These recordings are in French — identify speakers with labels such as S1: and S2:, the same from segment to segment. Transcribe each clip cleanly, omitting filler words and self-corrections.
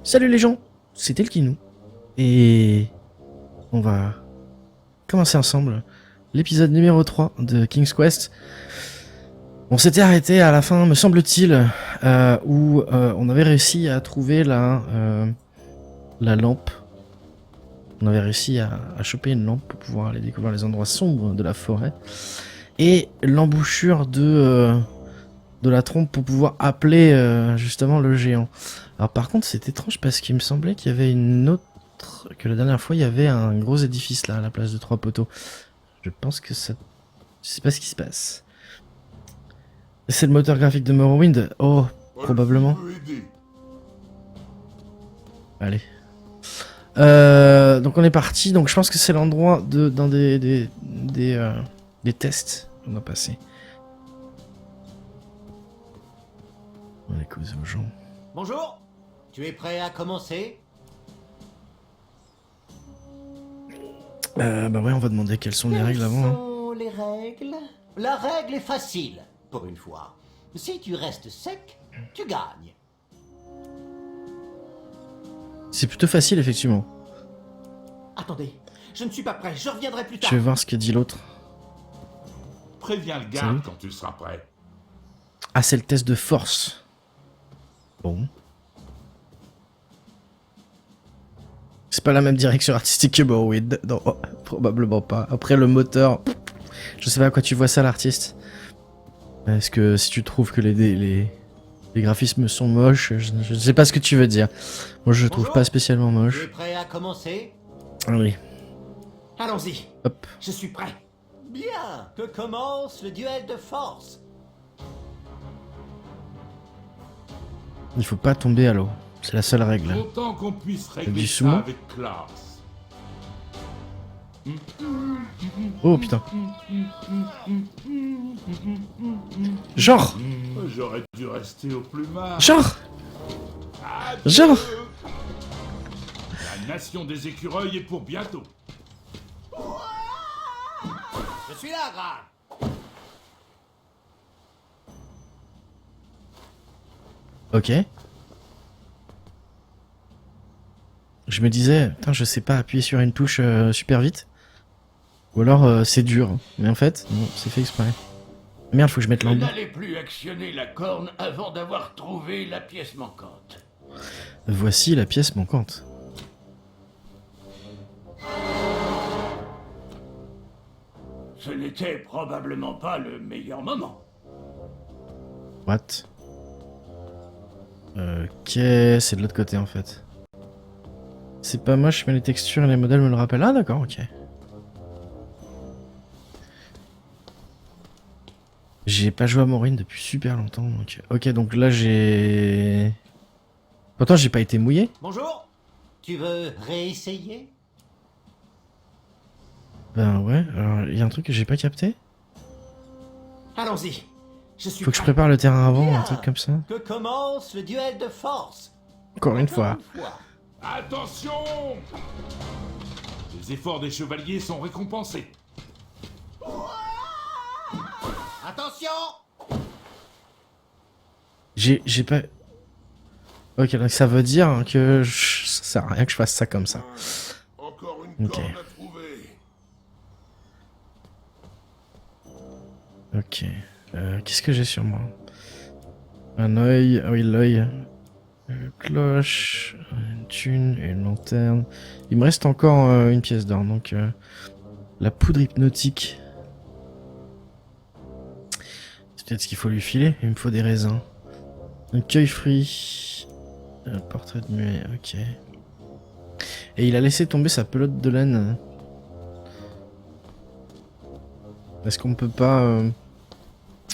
S1: Salut les gens, c'est Elkinou. Et on va commencer ensemble l'épisode numéro 3 de King's Quest. On s'était arrêté à la fin, me semble-t-il, où on avait réussi à trouver la lampe. On avait réussi à choper une lampe pour pouvoir aller découvrir les endroits sombres de la forêt. Et l'embouchure de la trompe pour pouvoir appeler justement le géant. Alors par contre c'est étrange parce qu'il me semblait qu'il y avait une autre... que la dernière fois il y avait un gros édifice là à la place de 3 poteaux. Je pense que ça... Je sais pas ce qui se passe. C'est le moteur graphique de Morrowind. Oh, probablement. Allez. Donc on est parti. Donc je pense que c'est l'endroit d'un des tests qu'on a passé. On est causé aux gens.
S2: Bonjour, tu es prêt à commencer?
S1: Bah ouais, on va demander quelles sont les règles avant.
S2: Quelles sont les règles? La règle est facile, pour une fois. Si tu restes sec, tu gagnes.
S1: C'est plutôt facile, effectivement.
S2: Attendez, je ne suis pas prêt, je reviendrai plus
S1: Je
S2: tard.
S1: vais voir ce que dit l'autre.
S3: Préviens le
S1: Salut.
S3: garde quand tu seras prêt.
S1: Ah, c'est le test de force. Bon. C'est pas la même direction artistique que Morrowind. Non, oh, probablement pas. Après, le moteur... Je sais pas à quoi tu vois ça, l'artiste. Est-ce que si tu trouves que les graphismes sont moches, je ne sais pas ce que tu veux dire. Moi, je trouve
S2: Bonjour.
S1: pas spécialement
S2: Tu es
S1: moche.
S2: prêt à commencer?
S1: Allez,
S2: Allons-y,
S1: hop.
S2: je suis prêt. Bien, que commence le duel de force.
S1: Il faut pas tomber à l'eau. C'est la seule règle.
S3: Autant qu'on puisse
S1: du
S3: régler
S1: sumo.
S3: ça avec classe.
S1: Oh, putain. Genre
S3: J'aurais dû rester au plumard.
S1: Genre
S3: Adieu.
S1: Genre
S3: La nation des écureuils est pour bientôt.
S2: Je suis là, Gras.
S1: Ok. Je me disais, putain, je sais pas appuyer sur une touche super vite. Ou alors c'est dur. Mais en fait, non, c'est fait exprès. Merde, faut que je mette
S4: Je
S1: l'ambre.
S4: n'allais plus actionner la corne avant d'avoir trouvé la pièce manquante.
S1: Voici la pièce manquante.
S4: Ce n'était probablement pas le meilleur moment.
S1: What? Ok, c'est de l'autre côté en fait. C'est pas moche, mais les textures et les modèles me le rappellent. Ah d'accord, ok. J'ai pas joué à Morrowind depuis super longtemps, donc... Ok, donc là j'ai... Pourtant j'ai pas été mouillé.
S2: Bonjour, tu veux réessayer?
S1: Ben ouais, alors il y a un truc que j'ai pas capté.
S2: Allons-y, je suis
S1: Faut que je
S2: prêt.
S1: prépare le terrain avant,
S2: Bien.
S1: un truc comme ça.
S2: Que commence le duel de force.
S1: Encore une fois.
S3: Attention! Les efforts des chevaliers sont récompensés.
S2: Attention!
S1: J'ai pas... Ok, donc ça veut dire que ça sert à rien que je fasse ça comme ça.
S3: Encore une
S1: Ok.
S3: corne à trouver.
S1: Ok. Qu'est-ce que j'ai sur moi? Un œil. Ah oui, l'œil. Une cloche. Une thune et une lanterne. Il me reste encore une pièce d'or. Donc, la poudre hypnotique. C'est peut-être ce qu'il faut lui filer. Il me faut des raisins. Un cueil fruit. Un portrait de muet. Ok. Et il a laissé tomber sa pelote de laine. Est-ce qu'on peut pas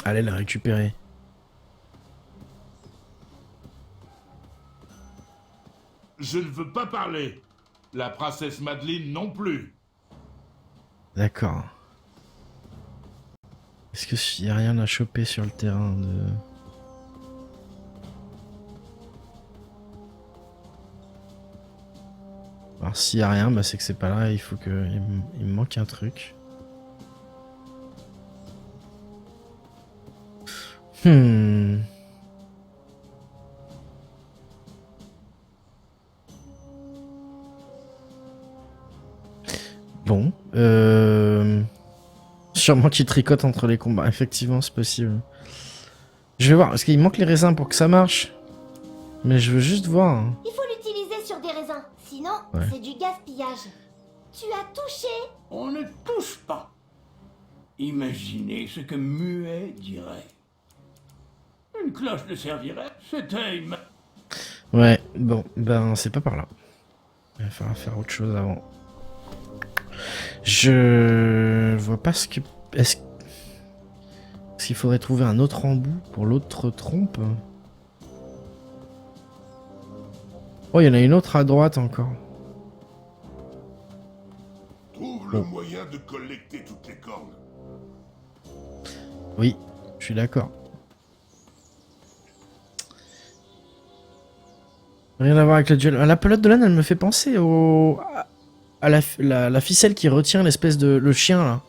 S1: aller la récupérer?
S3: Je ne veux pas parler. La princesse Madeleine non plus.
S1: D'accord. Est-ce que s'il y a rien à choper sur le terrain de... Alors s'il y a rien, bah c'est que c'est pas là, il faut que... Il me manque un truc. Bon. Sûrement qu'il tricote entre les combats. Effectivement, c'est possible. Je vais voir, parce qu'il manque les raisins pour que ça marche. Mais je veux juste voir. Hein.
S5: Il faut l'utiliser sur des raisins, sinon
S1: Ouais.
S5: c'est du gaspillage. Tu as touché.
S4: On ne touche pas. Imaginez ce que Muet dirait. Une cloche ne servirait. C'était une...
S1: Ouais, bon, ben c'est pas par là. Il va falloir faire autre chose avant. Je vois pas ce que... Est-ce qu'il faudrait trouver un autre embout pour l'autre trompe? Oh, il y en a une autre à droite encore.
S3: Trouve le moyen de collecter toutes les cornes.
S1: Oui, je suis d'accord. Rien à voir avec le duel. La pelote de laine, elle me fait penser à la ficelle qui retient l'espèce de... Le chien, là.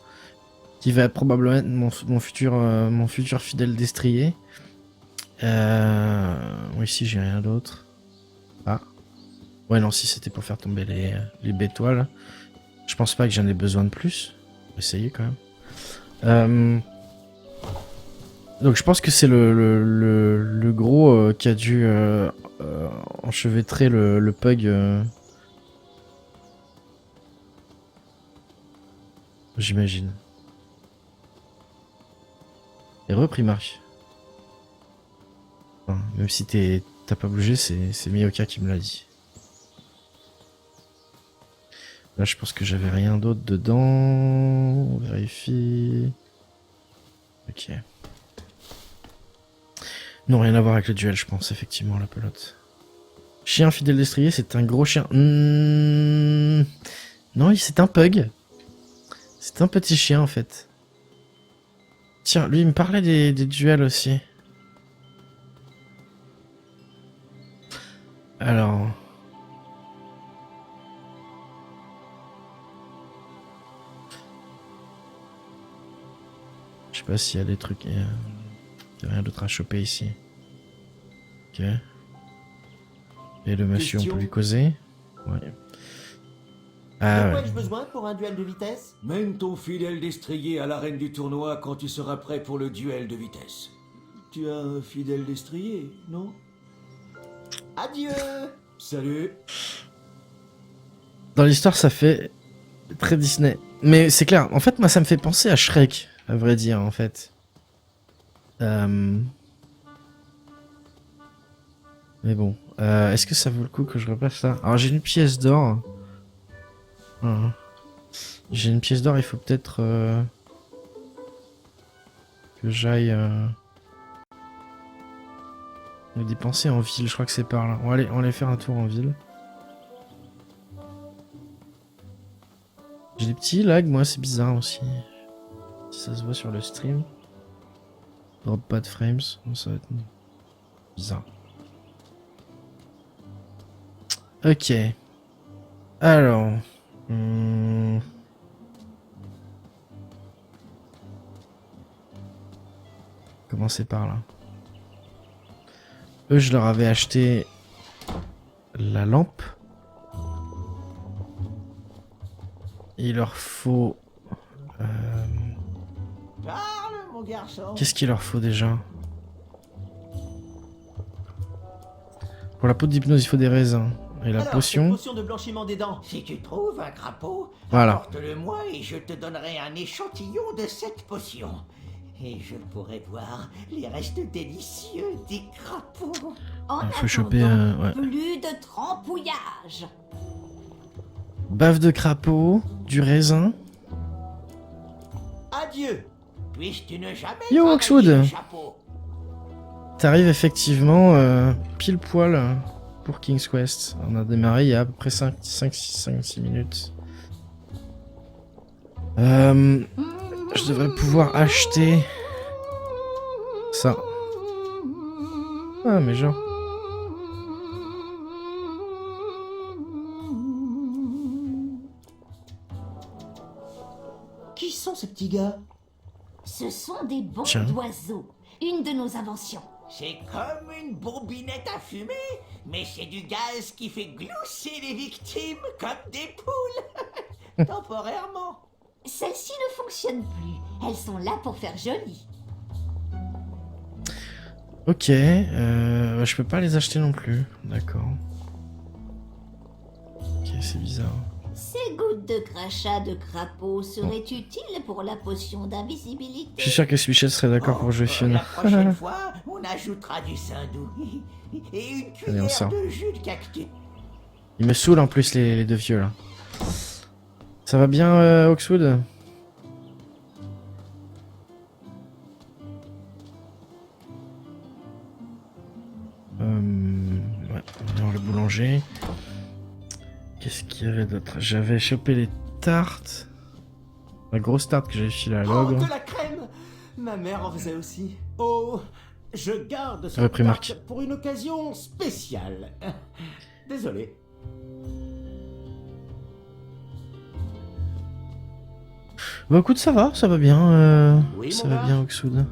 S1: Qui va être probablement être mon futur fidèle destrier. Oui, si j'ai rien d'autre. Ah. Ouais, non, si c'était pour faire tomber les bétoiles. Je pense pas que j'en ai besoin de plus. On va essayer quand même. Donc je pense que c'est le gros qui a dû enchevêtrer le pug. J'imagine. Et repris Marc. Enfin, même si t'as pas bougé, c'est Miyoka qui me l'a dit. Là je pense que j'avais rien d'autre dedans. On vérifie. Ok. Non, rien à voir avec le duel, je pense, effectivement, la pelote. Chien fidèle destrier, c'est un gros chien. Non, c'est un pug. C'est un petit chien, en fait. Tiens, lui, il me parlait des duels aussi. Alors... Je sais pas s'il y a des trucs... Il y a rien d'autre à choper ici. Ok. Et le monsieur, on peut lui causer? Ouais. Ah
S2: De quoi
S1: ouais.
S2: ai-je besoin pour un duel de vitesse?
S6: Mène ton fidèle destrier à l'arène du tournoi quand tu seras prêt pour le duel de vitesse. Tu as un fidèle destrier, non?
S2: Adieu.
S6: Salut.
S1: Dans l'histoire, ça fait très Disney. Mais c'est clair, en fait, moi, ça me fait penser à Shrek, à vrai dire, en fait. Mais bon, est-ce que ça vaut le coup que je repasse ça? Alors, j'ai une pièce d'or. J'ai une pièce d'or, il faut peut-être que j'aille me dépenser en ville, je crois que c'est par là. On va aller faire un tour en ville. J'ai des petits lags, moi, c'est bizarre aussi. Si ça se voit sur le stream. Drop pas de frames, ça va être bizarre. Ok. Alors... Commencer par là. Eux, je leur avais acheté la lampe. Il leur faut...
S2: Parle, mon garçon.
S1: Qu'est-ce qu'il leur faut déjà? Pour la peau d'hypnose, il faut des raisins. Et la
S2: Alors,
S1: potion...
S2: cette potion de blanchiment des dents.
S7: Si tu trouves un crapaud,
S1: Voilà.
S7: apporte-le-moi et je te donnerai un échantillon de cette potion. Et je pourrai voir les restes délicieux des crapauds.
S5: En
S1: Il faut choper...
S5: attendant,
S1: ouais.
S5: plus de trampouillage.
S1: Bave de crapaud, du raisin.
S2: Adieu.
S7: Puisses-tu ne jamais
S1: Yo,
S7: travailler
S1: Oxwood.
S7: le chapeau.
S1: T'arrives effectivement pile poil pour King's Quest. On a démarré il y a à peu près 5-6 minutes. Je devrais pouvoir acheter ça. Ah mais genre...
S2: Qui sont ces petits gars?
S5: Ce sont des bombes
S1: Tiens.
S5: d'oiseaux. Une de nos inventions.
S7: C'est comme une bobinette à fumer, mais c'est du gaz qui fait glousser les victimes comme des poules. Temporairement.
S5: Celles-ci ne fonctionnent plus. Elles sont là pour faire joli.
S1: Ok, je peux pas les acheter non plus. D'accord. Ok, c'est bizarre.
S5: Ces gouttes de crachat de crapaud seraient utiles pour la potion d'invisibilité.
S1: Je suis sûr que Michel serait d'accord pour jouer
S7: La
S1: Fiona.
S7: prochaine fois, on ajoutera du saindoux. Et une
S1: Allez, on
S7: cuillère
S1: sort.
S7: de jus de cactus.
S1: Ils me saoulent en plus les deux vieux là. Ça va bien Oxwood? Ouais, on est dans le boulanger. Qu'est-ce qu'il y avait d'autre? J'avais chopé les tartes. La grosse tarte que j'avais filée à
S2: Oh,
S1: l'ogre.
S2: de la crème! Ma mère en faisait aussi. Oh, je garde
S1: Ça va,
S2: cette
S1: Primark.
S2: tarte pour une occasion spéciale. Désolé.
S1: Bah écoute, ça va bien.
S2: Oui,
S1: Ça
S2: mon
S1: va
S2: gars.
S1: bien Oxwood.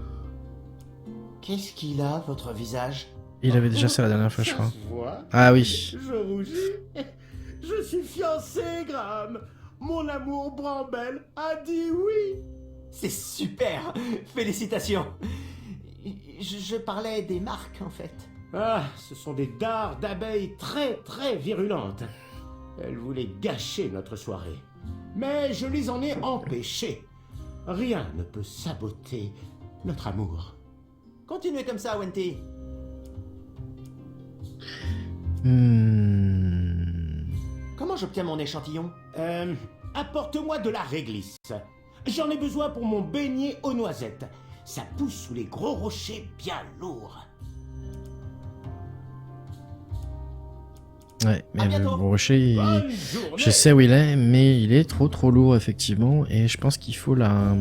S2: Qu'est-ce qu'il a, votre visage?
S1: Il avait déjà ça la dernière fois, je
S2: Ça
S1: crois.
S2: se voit.
S1: Ah oui.
S2: Je rougis. Je suis fiancé, Graham. Mon amour Brambelle a dit oui. C'est super. Félicitations. Je parlais des marques, en fait. Ah, ce sont des dards d'abeilles très, très virulentes. Elles voulaient gâcher notre soirée. Mais je les en ai empêchés. Rien ne peut saboter notre amour. Continuez comme ça, Wenty. Comment j'obtiens mon échantillon? Apporte-moi de la réglisse. J'en ai besoin pour mon beignet aux noisettes. Ça pousse sous les gros rochers bien lourds.
S1: Ouais, mais
S2: À
S1: le
S2: bientôt.
S1: gros rocher,
S2: Bonne journée.
S1: je sais où il est, mais il est trop lourd effectivement. Et je pense qu'il faut la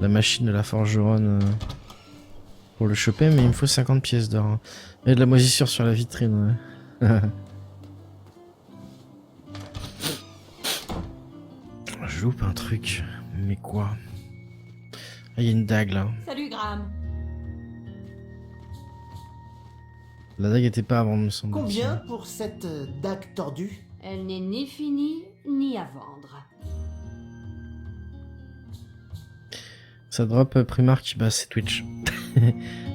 S1: machine de la forgeronne pour le choper, mais il me faut 50 pièces d'or. Hein. Il y a de la moisissure sur la vitrine. Ouais. Je loupe un truc, mais quoi? Ah, il y a une dague là.
S5: Salut Graham.
S1: La dague était pas avant, me semble.
S2: Combien pour cette dague tordue?
S5: Elle n'est ni finie ni à vendre.
S1: Ça drop Primark, bah c'est Twitch.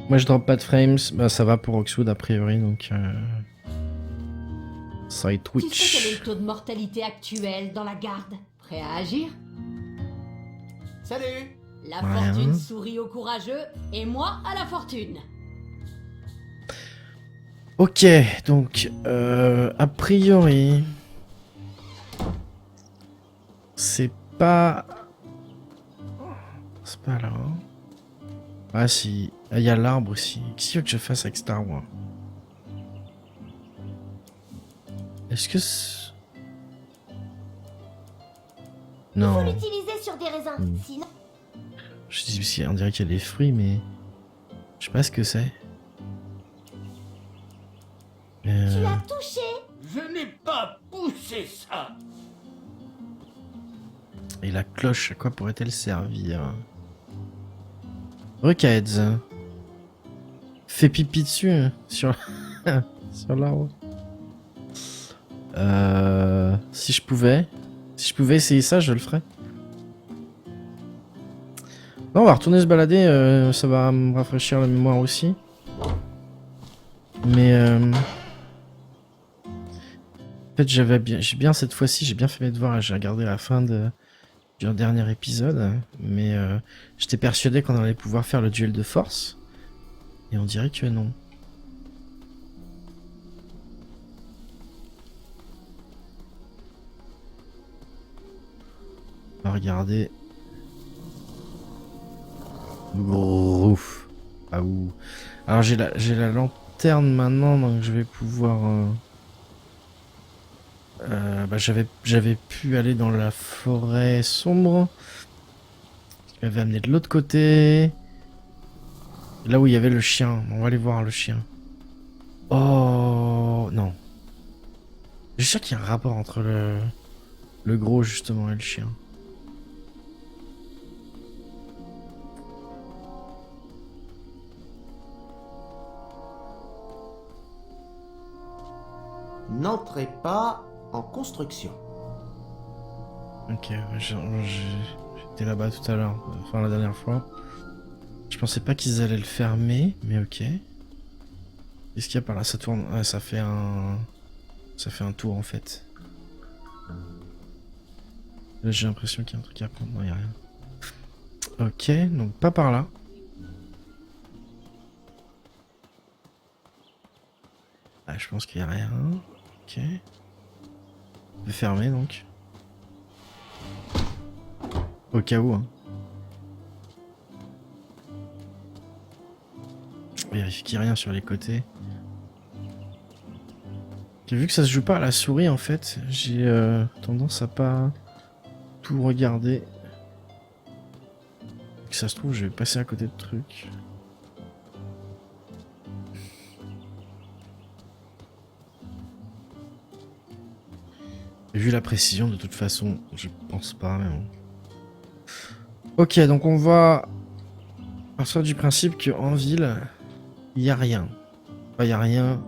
S1: Moi je drop pas de frames, bah ça va pour Oxwood a priori, donc ça est
S5: Tu sais quel est
S1: Twitch.
S5: le taux de mortalité actuel dans la garde? Prêt à agir?
S2: Salut.
S5: La
S1: Rien.
S5: fortune sourit aux courageux et moi à la fortune.
S1: Ok, donc a priori c'est pas là. Hein. Ah si, il y a l'arbre aussi. Qu'est-ce qu'il faut que je fasse avec Star Wars? Est-ce que non?
S5: Faut l'utiliser sur des raisins, sinon...
S1: Je dis si on dirait qu'il y a des fruits, mais je sais pas ce que c'est.
S5: Tu as touché.
S4: Je n'ai pas poussé ça.
S1: Et la cloche, à quoi pourrait-elle servir? Recads. Fais pipi dessus, hein, sur sur l'arbre. Si je pouvais essayer ça, je le ferais. Non, on va retourner se balader, ça va me rafraîchir la mémoire aussi. Mais en fait, j'ai bien cette fois-ci, j'ai bien fait mes devoirs et j'ai regardé la fin du dernier épisode, mais j'étais persuadé qu'on allait pouvoir faire le duel de force, et on dirait que non. On va regarder. Ouf. Ah ouh. Alors j'ai la lanterne maintenant, donc je vais pouvoir. Bah, j'avais pu aller dans la forêt sombre. Je m'avais amené de l'autre côté. Là où il y avait le chien. On va aller voir le chien. Oh non. Je suis sûr qu'il y a un rapport entre le gros justement et le chien.
S2: N'entrez pas en construction.
S1: Ok, j'étais là-bas tout à l'heure, enfin la dernière fois. Je pensais pas qu'ils allaient le fermer, mais ok. Qu'est-ce qu'il y a par là? Ça tourne. Ah, ça fait un tour en fait. Là j'ai l'impression qu'il y a un truc à prendre. Non, il n'y a rien. Ok, donc pas par là. Ah, je pense qu'il n'y a rien. Ok. On peut fermer donc. Au cas où, hein. Vérifie qu'il n'y a rien sur les côtés. J'ai vu que ça se joue pas à la souris en fait. J'ai tendance à pas tout regarder. Que ça se trouve, je vais passer à côté de trucs. Vu la précision, de toute façon, je pense pas, mais bon. Ok, donc on va partir du principe qu'en ville, il n'y a rien. Enfin, il n'y a rien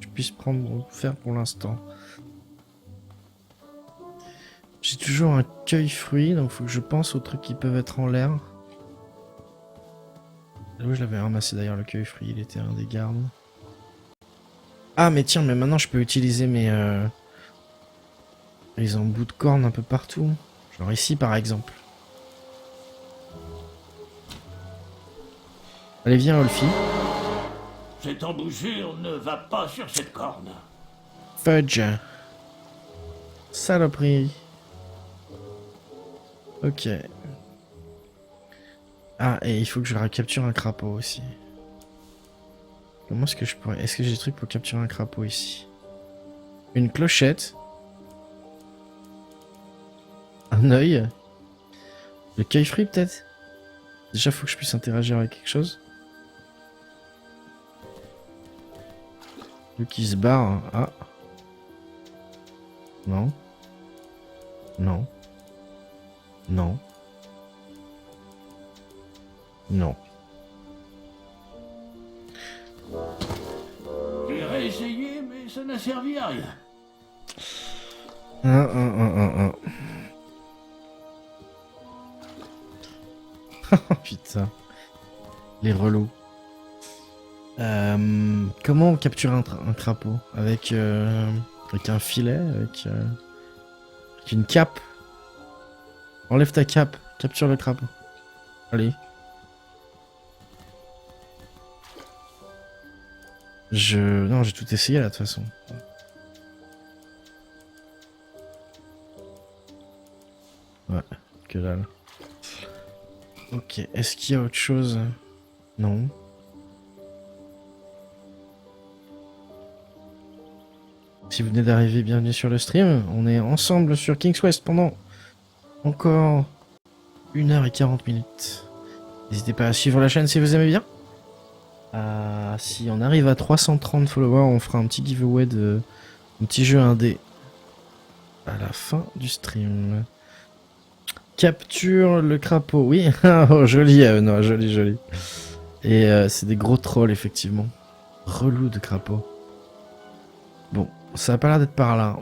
S1: que je puisse faire pour l'instant. J'ai toujours un cueille-fruit, donc il faut que je pense aux trucs qui peuvent être en l'air. Là où je l'avais ramassé d'ailleurs, le cueille-fruit, il était un des gardes. Ah, mais tiens, mais maintenant je peux utiliser mes les embouts de cornes un peu partout. Genre ici par exemple. Allez, viens, Olfie.
S4: Cette embouchure ne va pas sur cette corne.
S1: Fudge. Saloperie. Ok. Ah, et il faut que je capture un crapaud aussi. Comment est-ce que je pourrais... Est-ce que j'ai des trucs pour capturer un crapaud ici? Une clochette. Un œil. Le cueille-fruit peut-être? Déjà, faut que je puisse interagir avec quelque chose. Lui qui se barre. Ah. Non. Non. Non. Non.
S4: J'ai réessayé, mais ça n'a servi à rien.
S1: Oh putain. Les relous. Comment on capture un crapaud? Avec un filet? Avec une cape? Enlève ta cape. Capture le crapaud. Allez. Non, j'ai tout essayé là de toute façon. Ouais, que dalle. Ok, est-ce qu'il y a autre chose? Non. Si vous venez d'arriver, bienvenue sur le stream. On est ensemble sur King's Quest pendant encore 1h40. N'hésitez pas à suivre la chaîne si vous aimez bien. Si on arrive à 330 followers, on fera un petit giveaway de un petit jeu indé à la fin du stream. Capture le crapaud, oui. Oh, joli, non, joli, joli. Et c'est des gros trolls, effectivement. Relou de crapaud. Bon, ça a pas l'air d'être par là.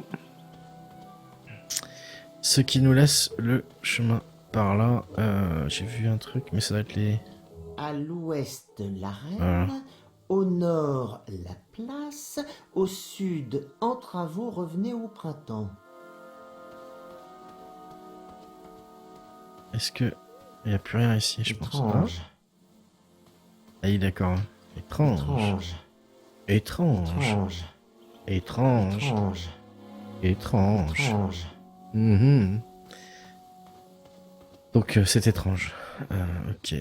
S1: Ce qui nous laisse le chemin par là. J'ai vu un truc, mais ça doit être les...
S7: À l'ouest, l'arène.
S1: Voilà.
S7: Au nord, la place. Au sud, en travaux, revenez au printemps.
S1: Est-ce que... Il n'y a plus rien ici, je pense.
S7: Étrange.
S1: Ah oui, d'accord. Étrange.
S7: Étrange.
S1: Étrange.
S7: Étrange.
S1: Étrange.
S7: Étrange.
S1: Étrange.
S7: Étrange.
S1: Mhm. Donc c'est étrange. Ok.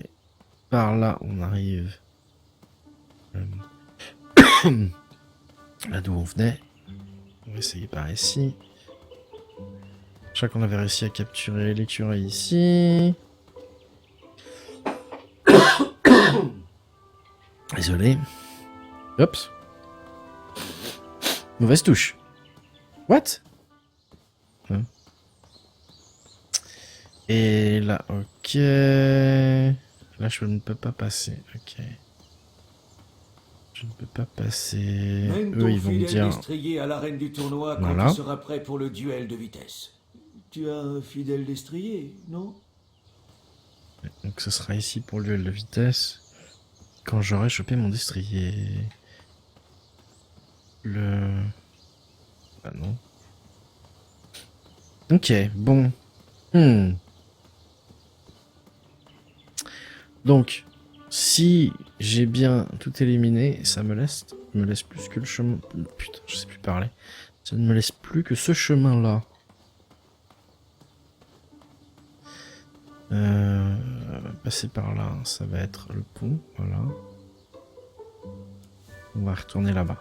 S1: Par là, on arrive. Là d'où on venait. On va essayer par ici. Je crois qu'on avait réussi à capturer l'écureuil ici. Désolé. Oups. Mauvaise touche. What? Hein. Et là, ok. Là, je ne peux pas passer. Ok. Je ne peux pas passer.
S6: Mène
S1: Eux,
S6: ton
S1: ils vont me
S6: fidèle
S1: dire.
S6: destrier à l'arène du tournoi quand
S1: Voilà.
S6: tu seras prêt pour le duel de vitesse. Tu as un fidèle destrier, non?
S1: Donc ce sera ici pour le duel de vitesse. Quand j'aurai chopé mon destrier. Ah non. Ok, bon. Donc, si j'ai bien tout éliminé, ça me laisse plus que le chemin... Putain, je sais plus parler. Ça ne me laisse plus que ce chemin-là. Passer par là, ça va être le pont, voilà. On va retourner là-bas.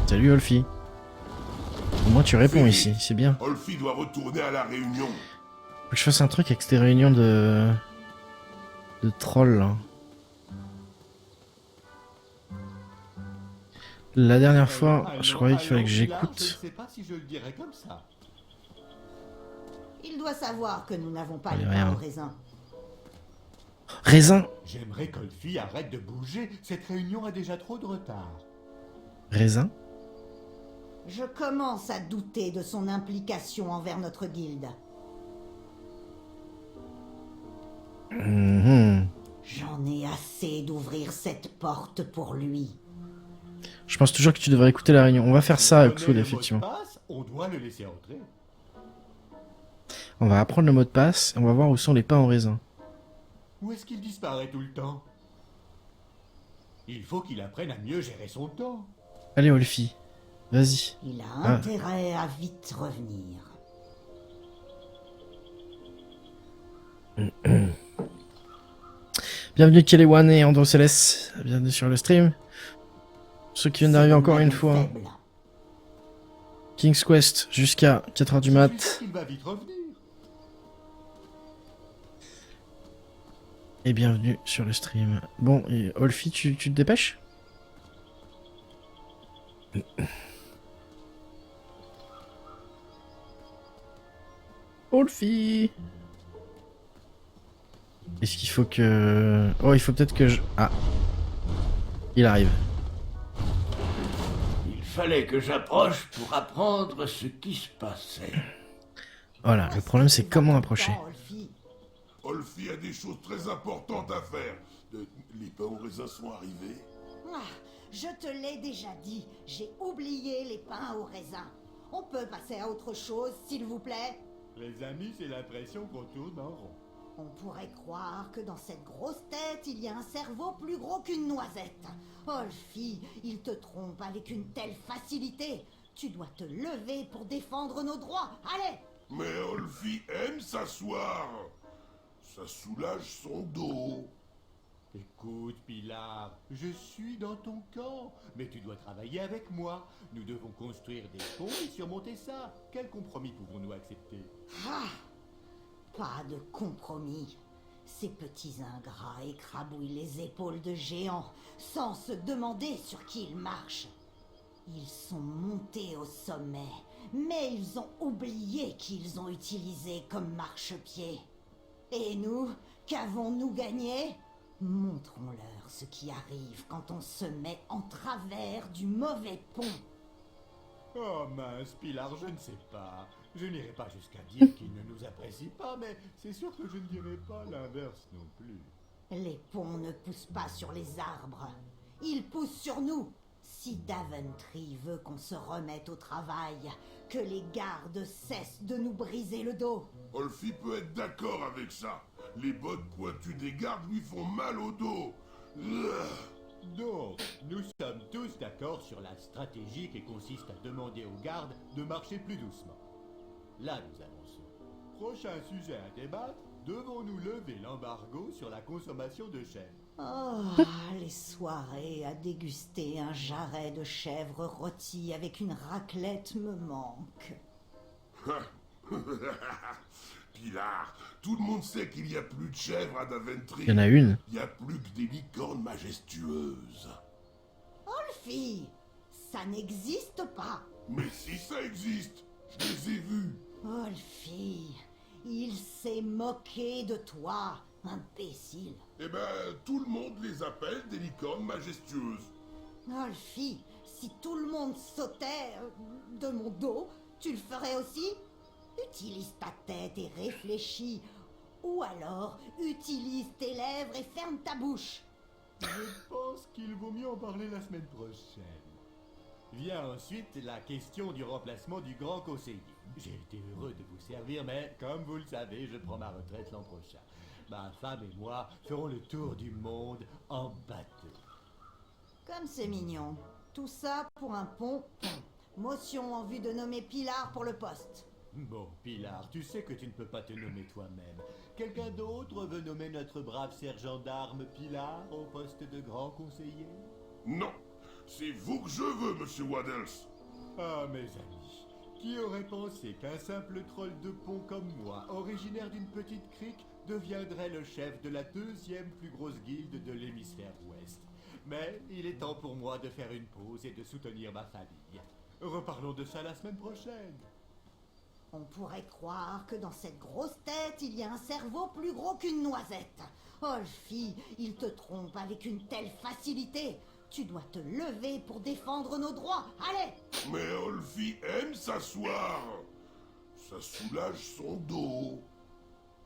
S1: Salut Olfi. Au moins tu réponds ici, c'est bien.
S3: Olfi doit retourner à la réunion.
S1: Faut que je fasse un truc avec ces réunions de trolls là. La dernière fois, je croyais qu'il fallait que j'écoute.
S2: Je ne sais pas si je le dirais comme ça.
S5: Il doit savoir que nous n'avons pas
S1: Allez,
S5: les
S1: rien.
S5: pains au raisin.
S1: Raisin.
S2: J'aimerais qu'Olfi arrête de bouger. Cette réunion a déjà trop de retard.
S1: Raisin.
S5: Je commence à douter de son implication envers notre guilde. J'en ai assez d'ouvrir cette porte pour lui.
S1: Je pense toujours que tu devrais écouter la réunion. On va faire ça,
S2: Donner
S1: Xwood,
S2: le mot de
S1: effectivement.
S2: passe, on doit le laisser entrer.
S1: On va apprendre le mot de passe et on va voir où sont les pains en raisin.
S2: Où est-ce qu'il disparaît tout le temps? Il faut qu'il apprenne à mieux gérer son temps.
S1: Allez, Olfi. Vas-y.
S5: Il a
S1: Ah.
S5: intérêt à vite revenir.
S1: Bienvenue Kellywan et Androceles. Bienvenue sur le stream. Ceux qui viennent d'arriver
S5: C'est
S1: encore
S5: un
S1: une
S5: homme
S1: fois.
S5: faible.
S1: King's Quest jusqu'à 4h du
S2: Je suis
S1: mat.
S2: sûr qu'il va vite revenir.
S1: Et bienvenue sur le stream. Bon, et Olfi, tu te dépêches? Olfi! Est-ce qu'il faut que... Oh, il faut peut-être que je... Ah. Il arrive.
S4: Il fallait que j'approche pour apprendre ce qui se passait.
S1: Voilà, le problème c'est comment approcher.
S5: Temps, Olfi.
S3: Olfi a des choses très importantes à faire. Les pains au raisin sont arrivés.
S5: Ah, je te l'ai déjà dit, j'ai oublié les pains au raisin. On peut passer à autre chose, s'il vous plaît?
S2: Les amis, j'ai l'impression qu'on tourne en rond.
S5: On pourrait croire que dans cette grosse tête, il y a un cerveau plus gros qu'une noisette. Olfi, il te trompe avec une telle facilité. Tu dois te lever pour défendre nos droits. Allez!
S3: Mais Olfi aime s'asseoir. Ça soulage son dos.
S2: Écoute, Pilar, je suis dans ton camp, mais tu dois travailler avec moi. Nous devons construire des ponts et surmonter ça. Quel compromis pouvons-nous accepter?
S5: Ah! Pas de compromis. Ces petits ingrats écrabouillent les épaules de géants sans se demander sur qui ils marchent. Ils sont montés au sommet, mais ils ont oublié qu'ils ont utilisé comme marchepied. Et nous, qu'avons-nous gagné? Montrons-leur ce qui arrive quand on se met en travers du mauvais pont.
S2: Oh mince, Pilar, je ne sais pas. Je n'irai pas jusqu'à dire qu'ils ne nous apprécient pas, mais c'est sûr que je ne dirai pas l'inverse non plus.
S5: Les ponts ne poussent pas sur les arbres. Ils poussent sur nous. Si Daventry veut qu'on se remette au travail, que les gardes cessent de nous briser le dos.
S3: Olfi peut être d'accord avec ça. Les bottes pointues des gardes lui font mal au dos.
S2: Donc, nous sommes tous d'accord sur la stratégie qui consiste à demander aux gardes de marcher plus doucement. Là, nous avançons. Prochain sujet à débattre, devons-nous lever l'embargo sur la consommation de chèvre?
S5: Oh, les soirées à déguster un jarret de chèvre rôti avec une raclette me manquent.
S3: Pilar, tout le monde sait qu'il n'y a plus de chèvres à Daventry.
S1: Il y en a une.
S3: Il n'y a plus que des licornes majestueuses.
S5: Olfi, ça n'existe pas.
S3: Mais si ça existe, je les ai vus.
S5: Olfi, il s'est moqué de toi. Imbécile.
S3: Eh ben, tout le monde les appelle des licornes majestueuses.
S5: Olfie, si tout le monde sautait de mon dos, tu le ferais aussi? Utilise ta tête et réfléchis. Ou alors, utilise tes lèvres et ferme ta bouche.
S2: Je pense qu'il vaut mieux en parler la semaine prochaine. Vient ensuite la question du remplacement du grand conseiller. J'ai été heureux de vous servir, mais comme vous le savez, je prends ma retraite l'an prochain. Ma femme et moi ferons le tour du monde en bateau.
S5: Comme c'est mignon. Tout ça pour un pont. Motion en vue de nommer Pilar pour le poste.
S2: Bon, Pilar, tu sais que tu ne peux pas te nommer toi-même. Quelqu'un d'autre veut nommer notre brave sergent d'armes Pilar au poste de grand conseiller?
S3: Non, c'est vous que je veux, monsieur Waddles.
S2: Ah, mes amis, qui aurait pensé qu'un simple troll de pont comme moi, originaire d'une petite crique, deviendrait le chef de la deuxième plus grosse guilde de l'hémisphère ouest? Mais il est temps pour moi de faire une pause et de soutenir ma famille. Reparlons de ça la semaine prochaine.
S5: On pourrait croire que dans cette grosse tête, il y a un cerveau plus gros qu'une noisette. Olfie, il te trompe avec une telle facilité. Tu dois te lever pour défendre nos droits. Allez!
S3: Mais Olfie aime s'asseoir. Ça soulage son dos.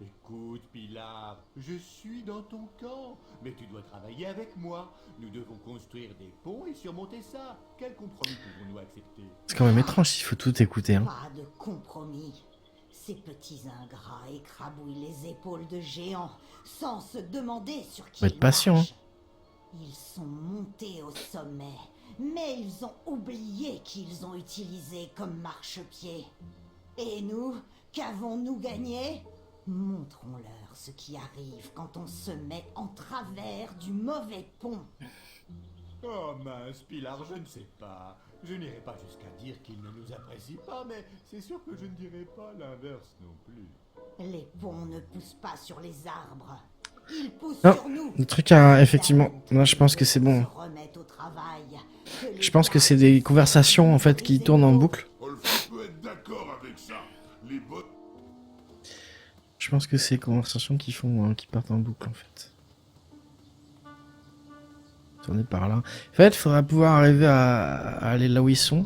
S2: Écoute, Pilar, je suis dans ton camp, mais tu dois travailler avec moi. Nous devons construire des ponts et surmonter ça. Quel compromis pouvons-nous accepter?
S1: C'est quand même étrange, il faut tout écouter. Hein.
S5: Pas de compromis. Ces petits ingrats écrabouillent les épaules de géants sans se demander sur qui
S1: Faut être
S5: ils
S1: patient,
S5: marchent. Ils sont montés au sommet, mais ils ont oublié qu'ils ont utilisé comme marchepied. Et nous, qu'avons-nous gagné? Montrons-leur ce qui arrive quand on se met en travers du mauvais pont.
S2: Oh mince, Pilar, je ne sais pas. Je n'irai pas jusqu'à dire qu'ils ne nous apprécient pas, mais c'est sûr que je ne dirai pas l'inverse non plus.
S5: Les ponts ne poussent pas sur les arbres. Ils poussent
S1: Non,
S5: sur nous.
S1: le truc à... Effectivement, là je pense que c'est bon.
S5: Se remettent au travail.
S1: Je pense que c'est des conversations en fait qui tournent en boucle.
S3: Olfie peut être d'accord avec ça. Les bonnes...
S1: Je pense que c'est des conversations qui font, qui partent en boucle en fait. Tourner par là. En fait, il faudra pouvoir arriver à aller là où ils sont.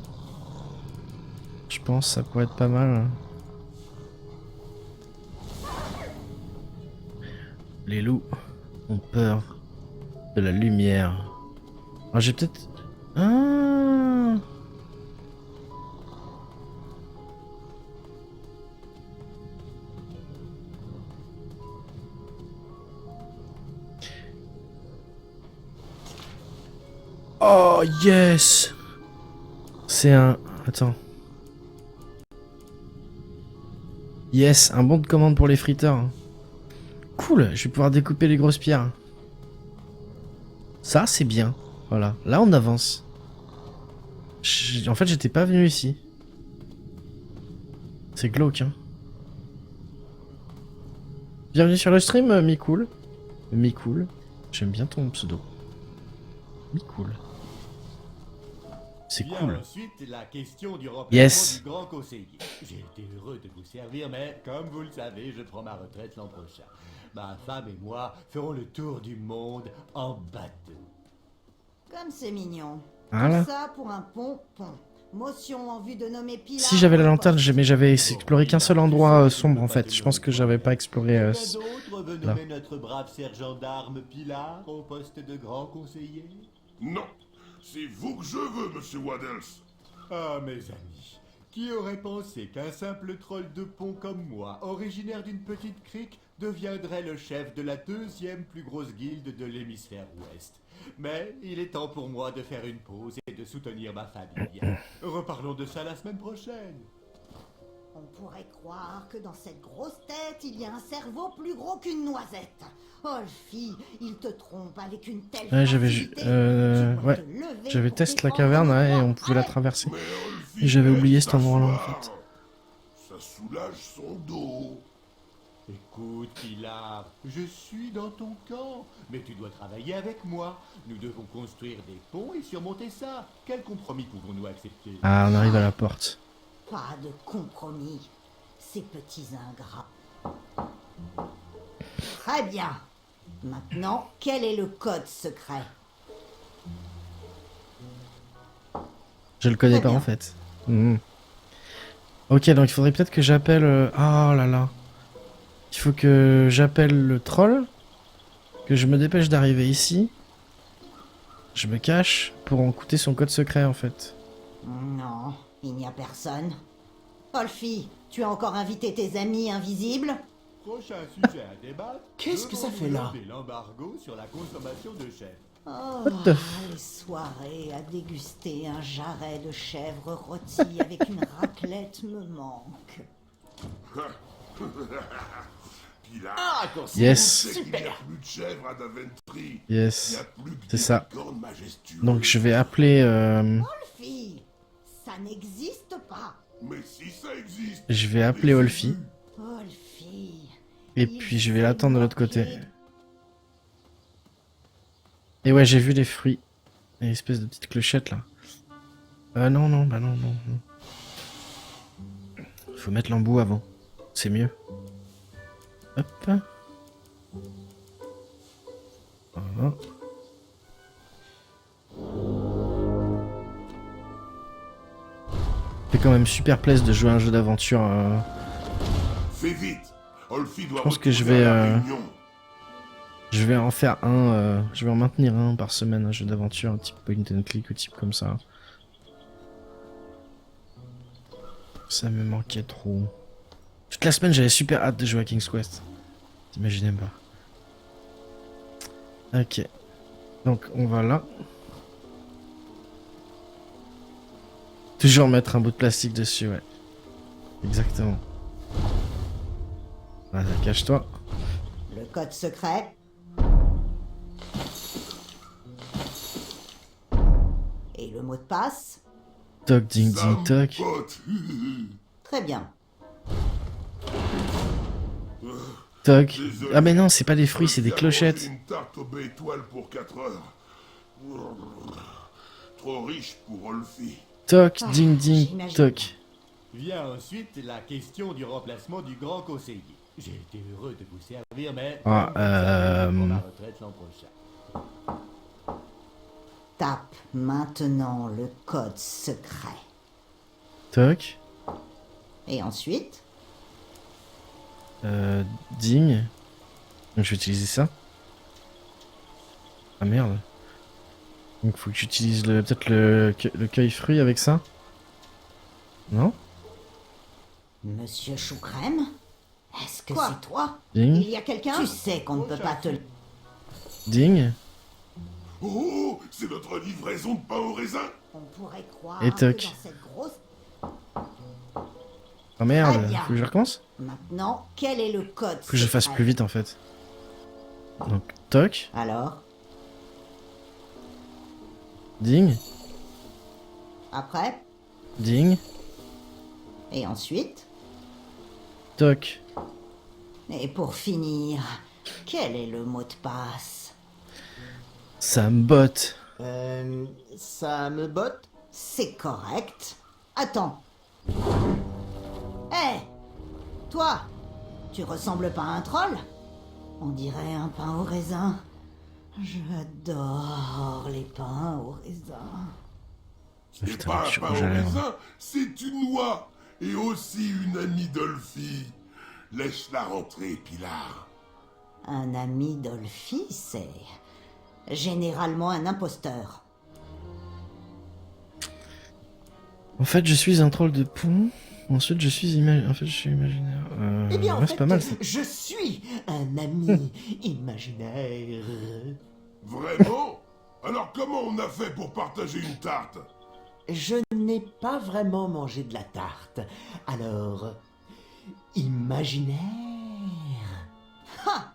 S1: Je pense que ça pourrait être pas mal. Les loups ont peur de la lumière. Alors j'ai peut-être... Ah, oh yes. C'est un... Attends. Yes, un bon de commande pour les fritteurs. Cool, je vais pouvoir découper les grosses pierres. Ça, c'est bien. Voilà, là on avance. En fait, j'étais pas venu ici. C'est glauque, hein. Bienvenue sur le stream, Micool. Micool. J'aime bien ton pseudo. Micool. C'est
S2: Vient
S1: cool.
S2: ensuite la question du remplacement
S1: Yes.
S2: du grand conseiller. J'ai été heureux de vous servir, mais comme vous le savez, je prends ma retraite l'an prochain. Ma femme et moi ferons le tour du monde en bateau.
S5: Comme c'est mignon.
S1: Voilà.
S5: Tout ça pour un pont. Motion en vue de nommer Pilar.
S1: Si j'avais la
S5: pour le
S1: lanterne,
S5: poste.
S1: mais j'avais exploré qu'un seul endroit sombre en fait. Je pense que j'avais pas exploré.
S2: Quelqu'un d'autre veut
S1: là.
S2: nommer notre brave sergent d'armes Pilar au poste de grand conseiller?
S3: Non, c'est vous que je veux, monsieur Waddles.
S2: Ah, mes amis, qui aurait pensé qu'un simple troll de pont comme moi, originaire d'une petite crique, deviendrait le chef de la deuxième plus grosse guilde de l'hémisphère ouest? Mais il est temps pour moi de faire une pause et de soutenir ma famille. Reparlons de ça la semaine prochaine.
S5: On pourrait croire que dans cette grosse tête, il y a un cerveau plus gros qu'une noisette. Olfie, il te trompe avec une telle
S1: Ouais, j'avais
S5: facilité. Tu dois
S1: ouais,
S5: te lever
S1: j'avais
S5: pour
S1: testé la
S5: défendre
S1: caverne
S5: nos
S1: ouais, et
S5: droits.
S1: on pouvait la
S5: Allez.
S1: traverser.
S3: Mais Olfie
S1: Et j'avais
S3: aime
S1: oublié cet endroit-là en
S3: s'asseoir.
S1: fait.
S3: Ça soulage son dos.
S2: Écoute, Pilar, je suis dans ton camp, mais tu dois travailler avec moi. Nous devons construire des ponts et surmonter ça. Quel compromis pouvons-nous accepter?
S1: Ah, on arrive à la porte.
S5: Pas de compromis. Ces petits ingrats. Très bien. Maintenant, quel est le code secret?
S1: Je le connais
S5: Très
S1: pas
S5: bien.
S1: en fait. Mhm. Ok, donc il faudrait peut-être que j'appelle... Oh là là. Il faut que j'appelle le troll. Que je me dépêche d'arriver ici. Je me cache pour écouter son code secret en fait.
S5: Non, il n'y a personne. Olfie, tu as encore invité tes amis invisibles?
S2: Prochain sujet à débattre.
S4: Qu'est-ce que ça fait là?
S2: Devons-nous lever l'embargo sur la consommation de chèvre.
S5: Oh,
S1: What the f-
S5: les soirées à déguster un jarret de chèvre rôti avec une raclette me manquent.
S3: Pilar,
S4: Ah, raccourci.
S1: Yes,
S3: c'est qu'il n'y a plus de chèvre à Daventry. Il n'y
S1: yes.
S3: a plus que
S1: C'est
S3: des
S1: ça.
S3: licornes majestueuses.
S1: Donc je vais appeler...
S5: Olfie, ça n'existe pas.
S3: Mais si ça existe.
S1: Je vais appeler
S3: les ai
S1: Olfie.
S3: vus.
S5: Olfie.
S1: Et
S5: il
S1: puis je vais
S5: s'est
S1: l'attendre de l'autre côté.
S5: moqué.
S1: Et ouais, j'ai vu les fruits. Une espèce de petite clochette là. Non, non, bah non, non, non. Faut mettre l'embout avant. C'est mieux. Hop. Voilà. C'est quand même super plaisir de jouer à un jeu d'aventure.
S3: Fais vite. Olfie doit
S1: Je pense que je
S3: retourner
S1: vais,
S3: à la réunion.
S1: Je vais en faire un. Je vais en maintenir un par semaine, un jeu d'aventure, un type point and click ou type comme ça. Ça me manquait trop. Toute la semaine, j'avais super hâte de jouer à King's Quest. T'imaginais pas. Ok. Donc, on va là. Toujours mettre un bout de plastique dessus, ouais. Exactement. Voilà, cache-toi.
S5: Le code secret. Et le mot de passe.
S1: Toc, ding,
S3: Ça
S1: ding,
S3: me
S1: toc.
S3: botte.
S5: Très bien.
S1: Toc.
S3: Désolé.
S1: Ah, mais non, c'est pas des fruits, c'est des
S3: Olfie a mangé
S1: clochettes.
S3: une tarte aux baies étoiles pour 4 heures. Trop riche pour Olfie.
S1: Toc,
S5: Ah,
S1: ding, ding,
S5: j'imagine.
S1: toc.
S2: Vient ensuite la question du remplacement du grand conseiller. J'ai été heureux de vous servir, mais...
S1: Ah,
S2: pour ma retraite l'an prochain.
S5: Tape maintenant le code secret.
S1: Toc.
S5: Et ensuite,
S1: Ding. Donc je vais utiliser ça. Ah merde. Donc faut que j'utilise peut-être le cueil fruit avec ça. Non?
S5: Monsieur Choucrème, est-ce que
S7: Quoi?
S5: c'est toi?
S1: Ding.
S5: Il y a quelqu'un? Tu sais qu'on ne peut pas te...
S1: Ding.
S3: Oh, c'est notre livraison de pain au raisin.
S5: On pourrait croire
S1: Et
S5: que
S1: toc.
S5: dans cette grosse...
S1: Oh merde.
S5: Très bien.
S1: Faut que je recommence?
S5: Maintenant, quel est le code
S1: Faut que je fasse
S5: secret?
S1: plus vite en fait. Donc toc.
S5: Alors,
S1: Ding.
S5: après,
S1: Ding.
S5: et ensuite,
S1: Toc.
S5: et pour finir, quel est le mot de passe?
S1: Ça me botte.
S7: Ça me botte?
S5: C'est correct. Attends. Hé! Toi! Tu ressembles pas à un troll? On dirait un pain au raisin. J'adore les pains au raisin.
S3: C'est
S1: Putain,
S3: pas
S1: je suis
S3: un pain
S1: rouge
S3: au
S1: à lèvres.
S3: raisin, c'est une noix. Et aussi une amie d'Olfie. Laisse-la rentrer, Pilar.
S5: Un ami d'Olfie, c'est généralement un imposteur.
S1: En fait, je suis un troll de pont. Ensuite, je suis imaginaire.
S7: Eh bien, en
S1: ouais,
S7: fait,
S1: c'est pas mal ça.
S7: je suis un ami imaginaire.
S3: Vraiment? Alors comment on a fait pour partager une tarte?
S7: Je n'ai pas vraiment mangé de la tarte. Alors, imaginaire.
S5: Ha!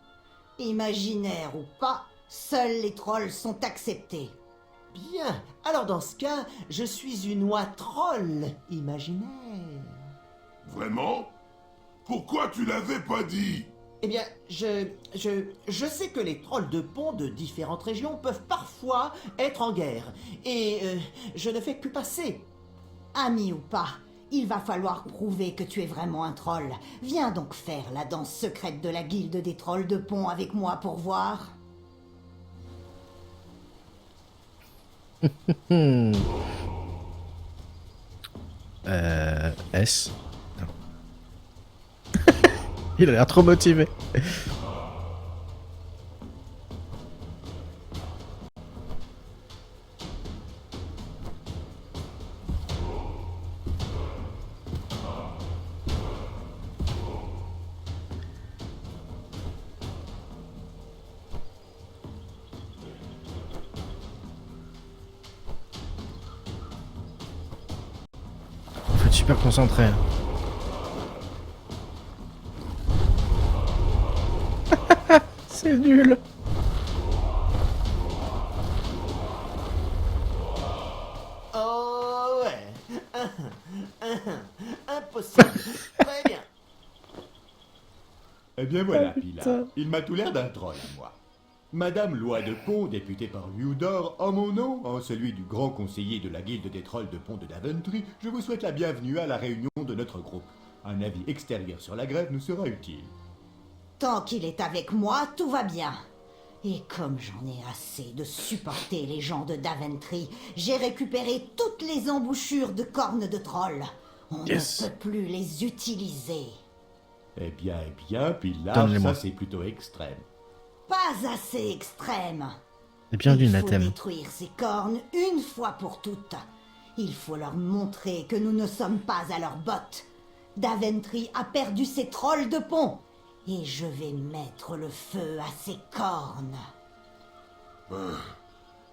S5: Imaginaire ou pas, seuls les trolls sont acceptés.
S7: Bien. Alors dans ce cas, je suis une oie troll imaginaire.
S3: Vraiment? Pourquoi tu l'avais pas dit?
S7: Eh bien, je sais que les trolls de pont de différentes régions peuvent parfois être en guerre. Et je ne fais que passer.
S5: Amis ou pas, Il va falloir prouver que tu es vraiment un troll. Viens donc faire la danse secrète de la guilde des trolls de pont avec moi pour voir.
S1: S. Non. Il a l'air trop motivé. Faut être super concentré. C'est nul.
S7: Oh ouais. Impossible. Très bien.
S2: Eh bien voilà,
S1: Ah, putain.
S2: Pilar. Il m'a tout l'air d'un troll à moi. Madame Loi de Pont, députée par Ludor, en mon nom, en celui du grand conseiller de la guilde des trolls de Pont de Daventry, je vous souhaite la bienvenue à la réunion de notre groupe. Un avis extérieur sur la grève nous sera utile.
S5: Tant qu'il est avec moi, tout va bien. Et comme j'en ai assez de supporter les gens de Daventry, j'ai récupéré toutes les embouchures de cornes de troll. On
S1: Yes.
S5: ne peut plus les utiliser.
S2: Eh bien, Pilar,
S1: Donne-les-moi.
S2: ça c'est plutôt extrême.
S5: Pas assez extrême.
S1: C'est bien
S5: Il
S1: d'une
S5: faut
S1: Nathème.
S5: détruire ces cornes une fois pour toutes. Il faut leur montrer que nous ne sommes pas à leurs bottes. Daventry a perdu ses trolls de pont. Et je vais mettre le feu à ses cornes.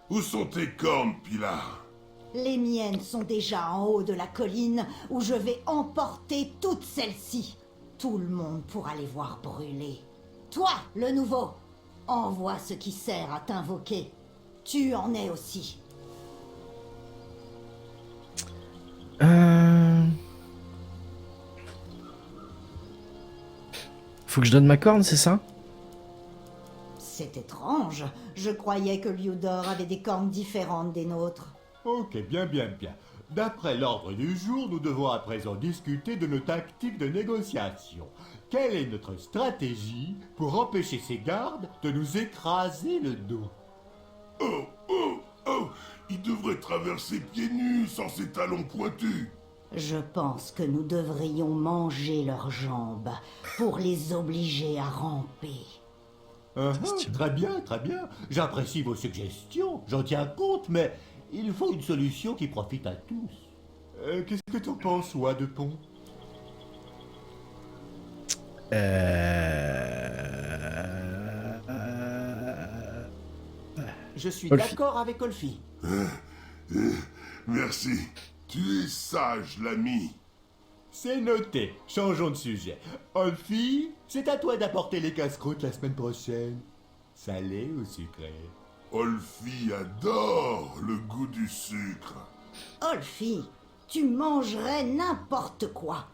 S3: Où sont tes cornes, Pilar?
S5: Les miennes sont déjà en haut de la colline où je vais emporter toutes celles-ci. Tout le monde pourra les voir brûler. Toi, le nouveau, envoie ce qui sert à t'invoquer. Tu en es aussi.
S1: Faut que je donne ma corne, c'est ça?
S5: C'est étrange. Je croyais que Ludor avait des cornes différentes des nôtres.
S2: Ok, bien. D'après l'ordre du jour, nous devons à présent discuter de nos tactiques de négociation. Quelle est notre stratégie pour empêcher ces gardes de nous écraser le dos?
S3: Oh, il devrait traverser pieds nus sans ses talons pointus.
S5: Je pense que nous devrions manger leurs jambes pour les obliger à ramper.
S2: Très bien. J'apprécie vos suggestions, j'en tiens compte, mais il faut une solution qui profite à tous. Qu'est-ce que t'en penses, Loi de Pont?
S7: Je suis
S1: Olfi.
S7: d'accord avec Olfi.
S3: Merci. Tu es sage, l'ami.
S2: C'est noté, changeons de sujet. Olfi, c'est à toi d'apporter les casse-croûtes la semaine prochaine. Salé ou sucré?
S3: Olfi adore le goût du sucre.
S5: Olfi, tu mangerais n'importe quoi.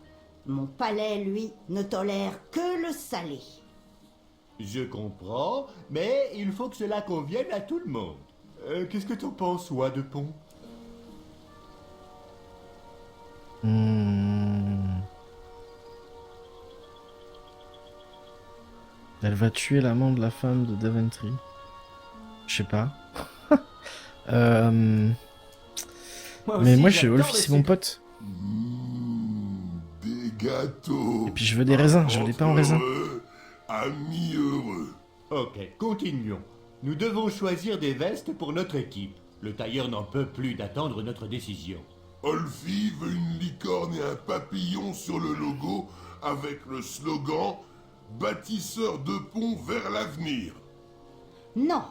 S5: Mon palais, lui, ne tolère que le salé.
S2: Je comprends, mais il faut que cela convienne à tout le monde. Qu'est-ce que t'en penses, Loi de Pont?
S1: Elle va tuer l'amant de la femme de Daventry. Je sais pas. Mais
S7: aussi,
S1: moi, je
S7: j'adore
S1: Wolfie,
S7: le
S1: c'est mon
S7: sucre.
S1: pote.
S3: Des gâteaux.
S1: Et puis je veux des raisins, je veux des pains en raisin.
S3: Heureux, amis heureux.
S2: Ok, continuons. Nous devons choisir des vestes pour notre équipe. Le tailleur n'en peut plus d'attendre notre décision.
S3: Olfi veut une licorne et un papillon sur le logo avec le slogan « Bâtisseur de pont vers l'avenir ».
S5: Non,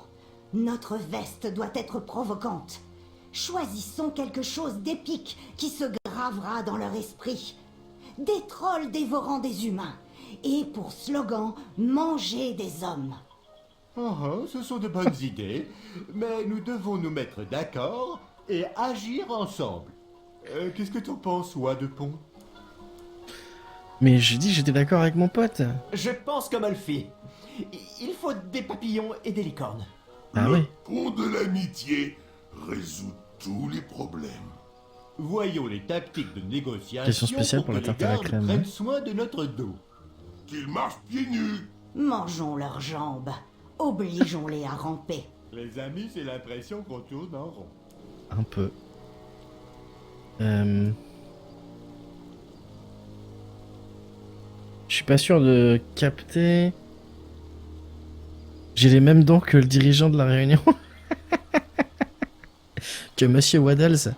S5: notre veste doit être provocante. Choisissons quelque chose d'épique qui se gravera dans leur esprit. Des trolls dévorant des humains. Et pour slogan, manger des hommes.
S2: Ce sont de bonnes idées, mais nous devons nous mettre d'accord et agir ensemble. Qu'est-ce que t'en penses, Loi de Pont?
S1: Mais j'ai dit que j'étais d'accord avec mon pote.
S7: Je pense comme Olfi. Il faut des papillons et des licornes.
S1: Ah
S3: Le
S1: oui.
S3: pont de l'amitié résout tous les problèmes.
S2: Voyons les tactiques de négociation
S1: Question spéciale pour
S2: que
S1: la
S2: les
S1: tarte à la
S2: gardes
S1: crème.
S2: prennent soin de notre dos.
S3: Qu'ils marchent pieds nus.
S5: Mangeons leurs jambes. Obligeons-les à ramper.
S2: Les amis, c'est l'impression qu'on tourne en rond.
S1: Un peu. Je suis pas sûr de capter. J'ai les mêmes dents que le dirigeant de la réunion. Que Monsieur Waddles.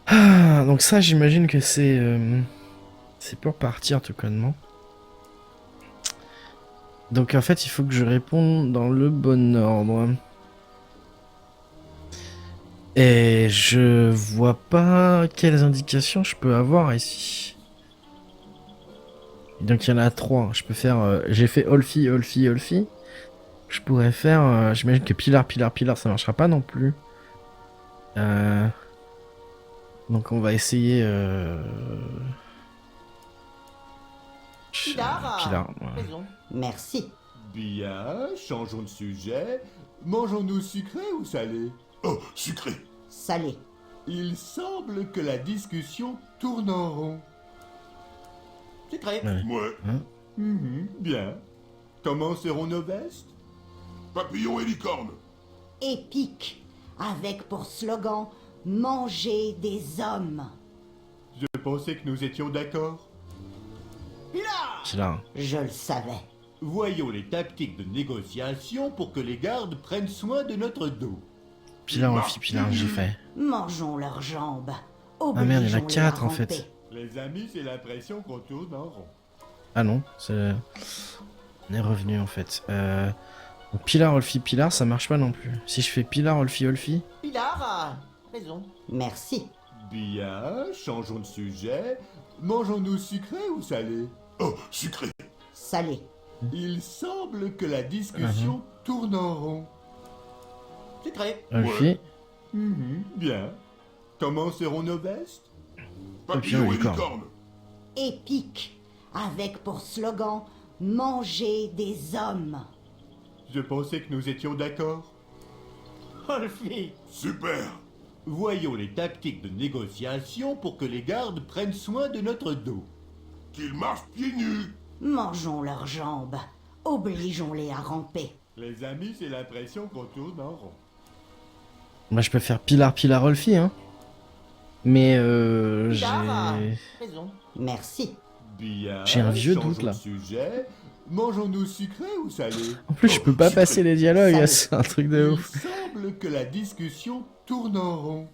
S1: Ah, donc ça, j'imagine que c'est pour partir tout connement. Donc en fait, il faut que je réponde dans le bon ordre. Et je vois pas quelles indications je peux avoir ici. Donc il y en a 3. Je peux faire. J'ai fait Olfi, Olfi, Olfi. Je pourrais faire. J'imagine que Pilar, Pilar, Pilar, ça marchera pas non plus. Donc on va essayer. Pilar. Ouais.
S5: Merci.
S2: Bien, changeons de sujet. Mangeons-nous sucré ou salé?
S3: Oh, sucré.
S5: Salé.
S2: Il semble que la discussion tourne en rond.
S7: Sucré.
S1: Ouais.
S3: Ouais.
S2: Bien. Comment seront nos vestes?
S3: Papillon et licorne.
S5: Épique. Avec pour slogan manger des hommes.
S2: Je pensais que nous étions d'accord.
S1: Pilar.
S5: Je le savais.
S2: Voyons les tactiques de négociation pour que les gardes prennent soin de notre dos.
S1: Pilar, Olfi, Pilar, j'ai fait.
S5: Mangeons leurs jambes.
S1: Ah merde, il y en a
S5: Obligeons-les
S1: 4
S5: à
S1: en fait.
S5: ramper.
S2: Les amis, c'est l'impression qu'on tourne en rond.
S1: Ah non, c'est... On est revenu en fait. Donc, Pilar, Olfi, Pilar, ça marche pas non plus. Si je fais Pilar, Olfi, Olfi...
S7: Pilar a raison.
S5: Merci.
S2: Bien, changeons de sujet. Mangeons-nous sucré ou salé?
S3: Oh, sucré.
S5: Salé.
S2: Il semble que la discussion tourne en rond.
S7: Sucré.
S1: Olfi...
S2: Bien. Comment seront nos vestes?
S3: Papillon et
S1: licorne.
S3: licorne.
S5: Épique. Avec pour slogan manger des hommes.
S2: Je pensais que nous étions d'accord.
S7: Olfi.
S3: Super.
S2: Voyons les tactiques de négociation pour que les gardes prennent soin de notre dos.
S3: Qu'ils marchent pieds nus.
S5: Mangeons leurs jambes. Obligeons-les à ramper.
S2: Les amis, c'est l'impression qu'on tourne en rond.
S1: Moi je peux faire Pilar, Pilar, Olfi, hein. Mais
S7: Pilar a
S1: j'ai...
S7: raison.
S5: Merci.
S2: Bien.
S1: J'ai un vieux
S2: changeons
S1: doute, là.
S2: de sujet. Mangeons-nous sucré ou salé?
S1: En plus je peux pas
S3: sucré.
S1: passer les dialogues,
S5: Salé.
S1: c'est un truc de
S2: Il
S1: ouf.
S2: semble que la discussion tourne en rond.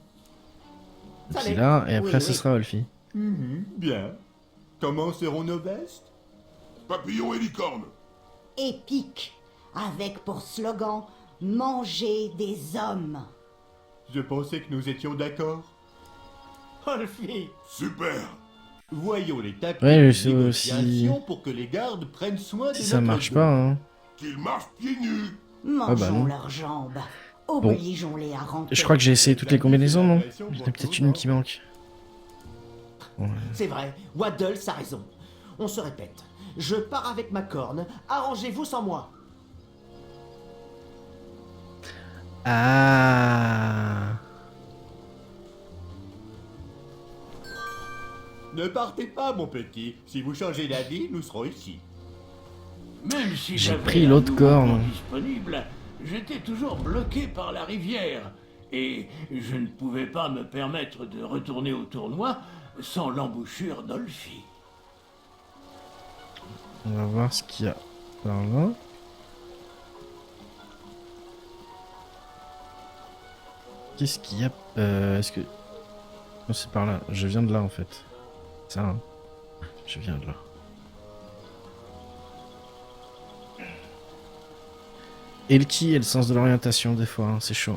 S7: Salé.
S1: Pilar, et après
S5: Oui,
S1: ce
S5: oui.
S1: sera Olfi.
S2: Bien. Comment seront nos vestes?
S3: Papillon et licorne.
S5: Épique. Avec pour slogan manger des hommes.
S2: Je pensais que nous étions d'accord.
S7: Olfi.
S3: Super.
S2: Voyons les tactiques
S1: Ouais,
S2: de
S1: je sais aussi.
S2: négociation pour que les gardes prennent soin de
S1: Si ça
S2: notre
S1: marche
S2: dos.
S1: pas, hein.
S3: Qu'ils marchent pieds nus.
S5: Mangeons
S1: bah non.
S5: leurs jambes. Obligeons-les à ramper.
S1: Je crois que j'ai essayé toutes les combinaisons, non?
S2: l'impression
S1: Il y en a
S2: qu'on
S1: peut-être
S2: tourne
S1: une
S2: en
S1: qui
S2: rond.
S1: manque. Bon,
S7: C'est vrai, Waddles a raison. On se répète. Je pars avec ma corne. Arrangez-vous sans moi.
S1: Ah.
S2: Ne partez pas, mon petit. Si vous changez d'avis, nous serons ici.
S4: Même si
S1: J'ai
S4: j'avais
S1: pris
S4: un
S1: l'autre
S4: nouveau
S1: corne.
S4: pont disponible, j'étais toujours bloqué par la rivière. Et je ne pouvais pas me permettre de retourner au tournoi sans l'embouchure d'Olfi.
S1: On va voir ce qu'il y a par là. Qu'est-ce qu'il y a Est-ce que... Non, c'est par là. Je viens de là, en fait. Ça, hein. Je viens de là. Et le qui et le sens de l'orientation, des fois, hein, c'est chaud.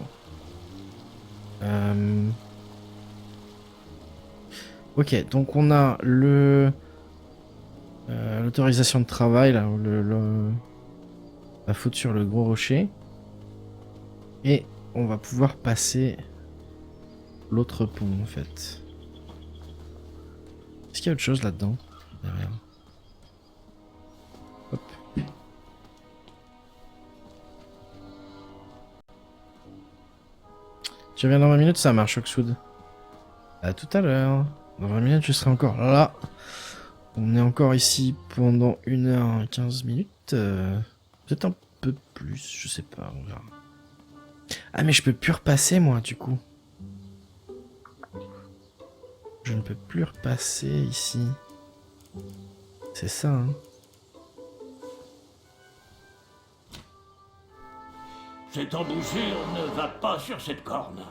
S1: Ok, donc on a le... l'autorisation de travail, là, ou la faute sur le gros rocher. Et on va pouvoir passer l'autre pont, en fait. Est-ce qu'il y a autre chose là-dedans? Derrière. Hop. Tu reviens dans 20 minutes, ça marche, Oxwood. À tout à l'heure. Dans 20 minutes, je serai encore là. On est encore ici pendant 1h15 minutes. Peut-être un peu plus, je sais pas, on verra. Ah, mais je peux plus repasser, moi, du coup. Je ne peux plus repasser ici. C'est ça, hein.
S4: Cette embouchure ne va pas sur cette corne.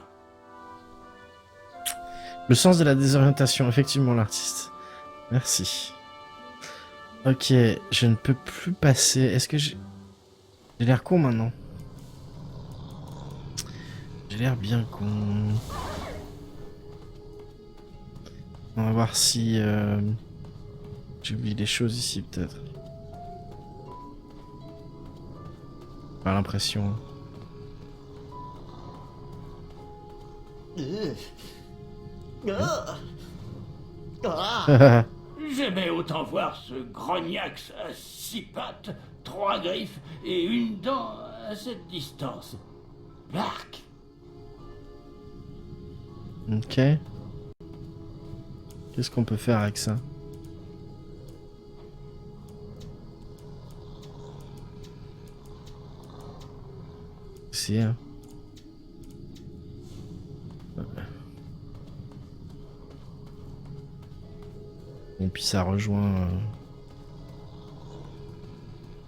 S1: Le sens de la désorientation, effectivement, l'artiste. Merci. Ok, je ne peux plus passer. Est-ce que j'ai l'air con maintenant? J'ai l'air bien con. On va voir si j'ai oublié des choses ici, peut-être. Pas l'impression.
S4: J'aimais autant voir ce grognax à 6 pattes, 3 griffes et une dent à cette distance. Bark!
S1: Ok. Qu'est-ce qu'on peut faire avec ça? C'est... Et puis ça rejoint...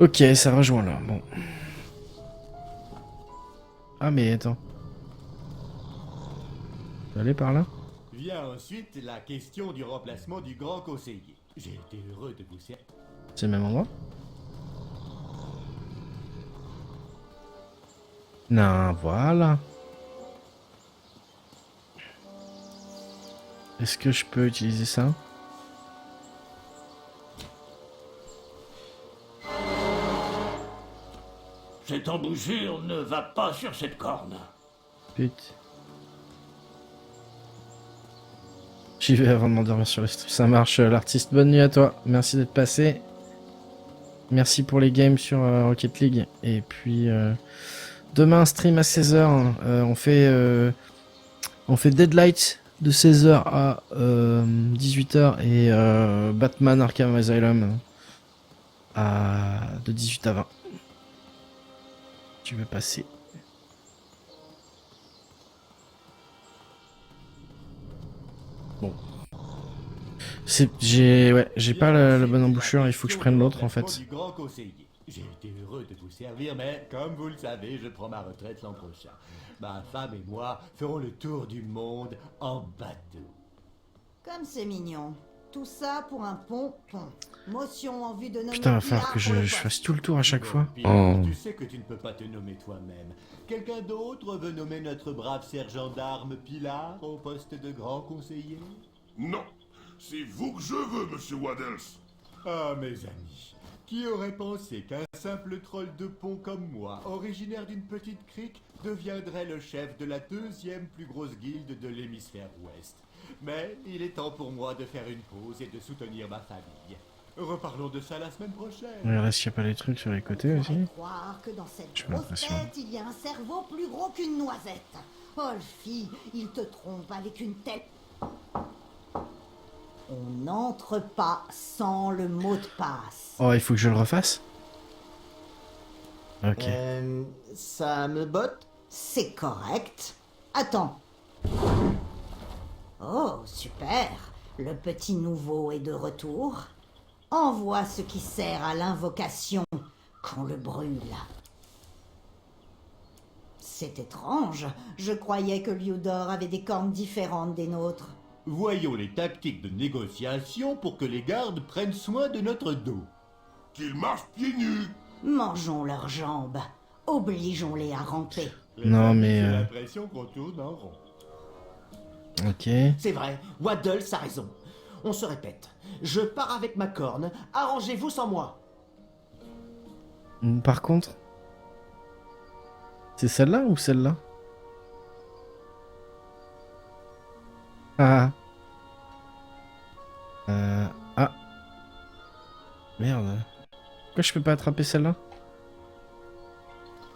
S1: Ok, ça rejoint là, bon. Ah mais attends. Je peux aller par là?
S2: Vient ensuite la question du remplacement du grand conseiller. J'ai été heureux de vous servir.
S1: C'est le même endroit? Non, voilà. Est-ce que je peux utiliser ça?
S4: Cette embouchure ne va pas sur cette corne.
S1: Putain. J'y vais avant de m'endormir sur le stream. Ça marche, l'artiste. Bonne nuit à toi. Merci d'être passé. Merci pour les games sur Rocket League. Et puis, demain, stream à 16h. On fait Deadlight de 16h à 18h. Et Batman Arkham Asylum de 18 à 20. Tu veux passer? Bon. J'ai pas la bonne embouchure, il faut que je prenne l'autre en fait.
S2: Du grand conseiller. J'ai été heureux de vous servir, mais comme vous le savez, je prends ma retraite l'an prochain. Ma femme et moi ferons le tour du monde en bateau.
S5: Comme c'est mignon. Tout ça pour un pont. Motion en vue de nommer
S1: Putain, va falloir
S5: Pilar
S1: que
S5: pour le
S1: je
S5: poste.
S1: fasse tout le tour à chaque fois.
S2: Pilar, tu sais que tu ne peux pas te nommer toi-même. Quelqu'un d'autre veut nommer notre brave sergent d'armes Pilar au poste de grand conseiller?
S3: Non, c'est vous que je veux, monsieur Waddles.
S2: Ah, mes amis, qui aurait pensé qu'un simple troll de pont comme moi, originaire d'une petite crique, deviendrait le chef de la deuxième plus grosse guilde de l'hémisphère ouest? Mais il est temps pour moi de faire une pause et de soutenir ma famille. Reparlons de ça la semaine prochaine.
S1: Regarde, est-ce qu'il n'y a pas des trucs sur les côtés aussi?
S5: Croire que dans cette
S1: J'ai
S5: grosse
S1: l'impression.
S5: tête, il y a un cerveau plus gros qu'une noisette. Olfie, il te trompe avec une tête. On n'entre pas sans le mot de passe.
S1: Oh, il faut que je le refasse? Ok.
S7: Ça me botte?
S5: C'est correct. Attends. Oh, super. Le petit nouveau est de retour. Envoie ce qui sert à l'invocation qu'on le brûle. C'est étrange. Je croyais que Liudor avait des cornes différentes des nôtres.
S2: Voyons les tactiques de négociation pour que les gardes prennent soin de notre dos.
S3: Qu'ils marchent pieds nus.
S5: Mangeons leurs jambes. Obligeons-les à ramper.
S1: Non, mais,
S2: J'ai l'impression qu'on tourne en rond.
S1: Ok.
S7: C'est vrai, Waddles a raison. On se répète. Je pars avec ma corne, arrangez-vous sans moi.
S1: Par contre... C'est celle-là ou celle-là? Ah. Ah. Merde. Pourquoi je peux pas attraper celle-là?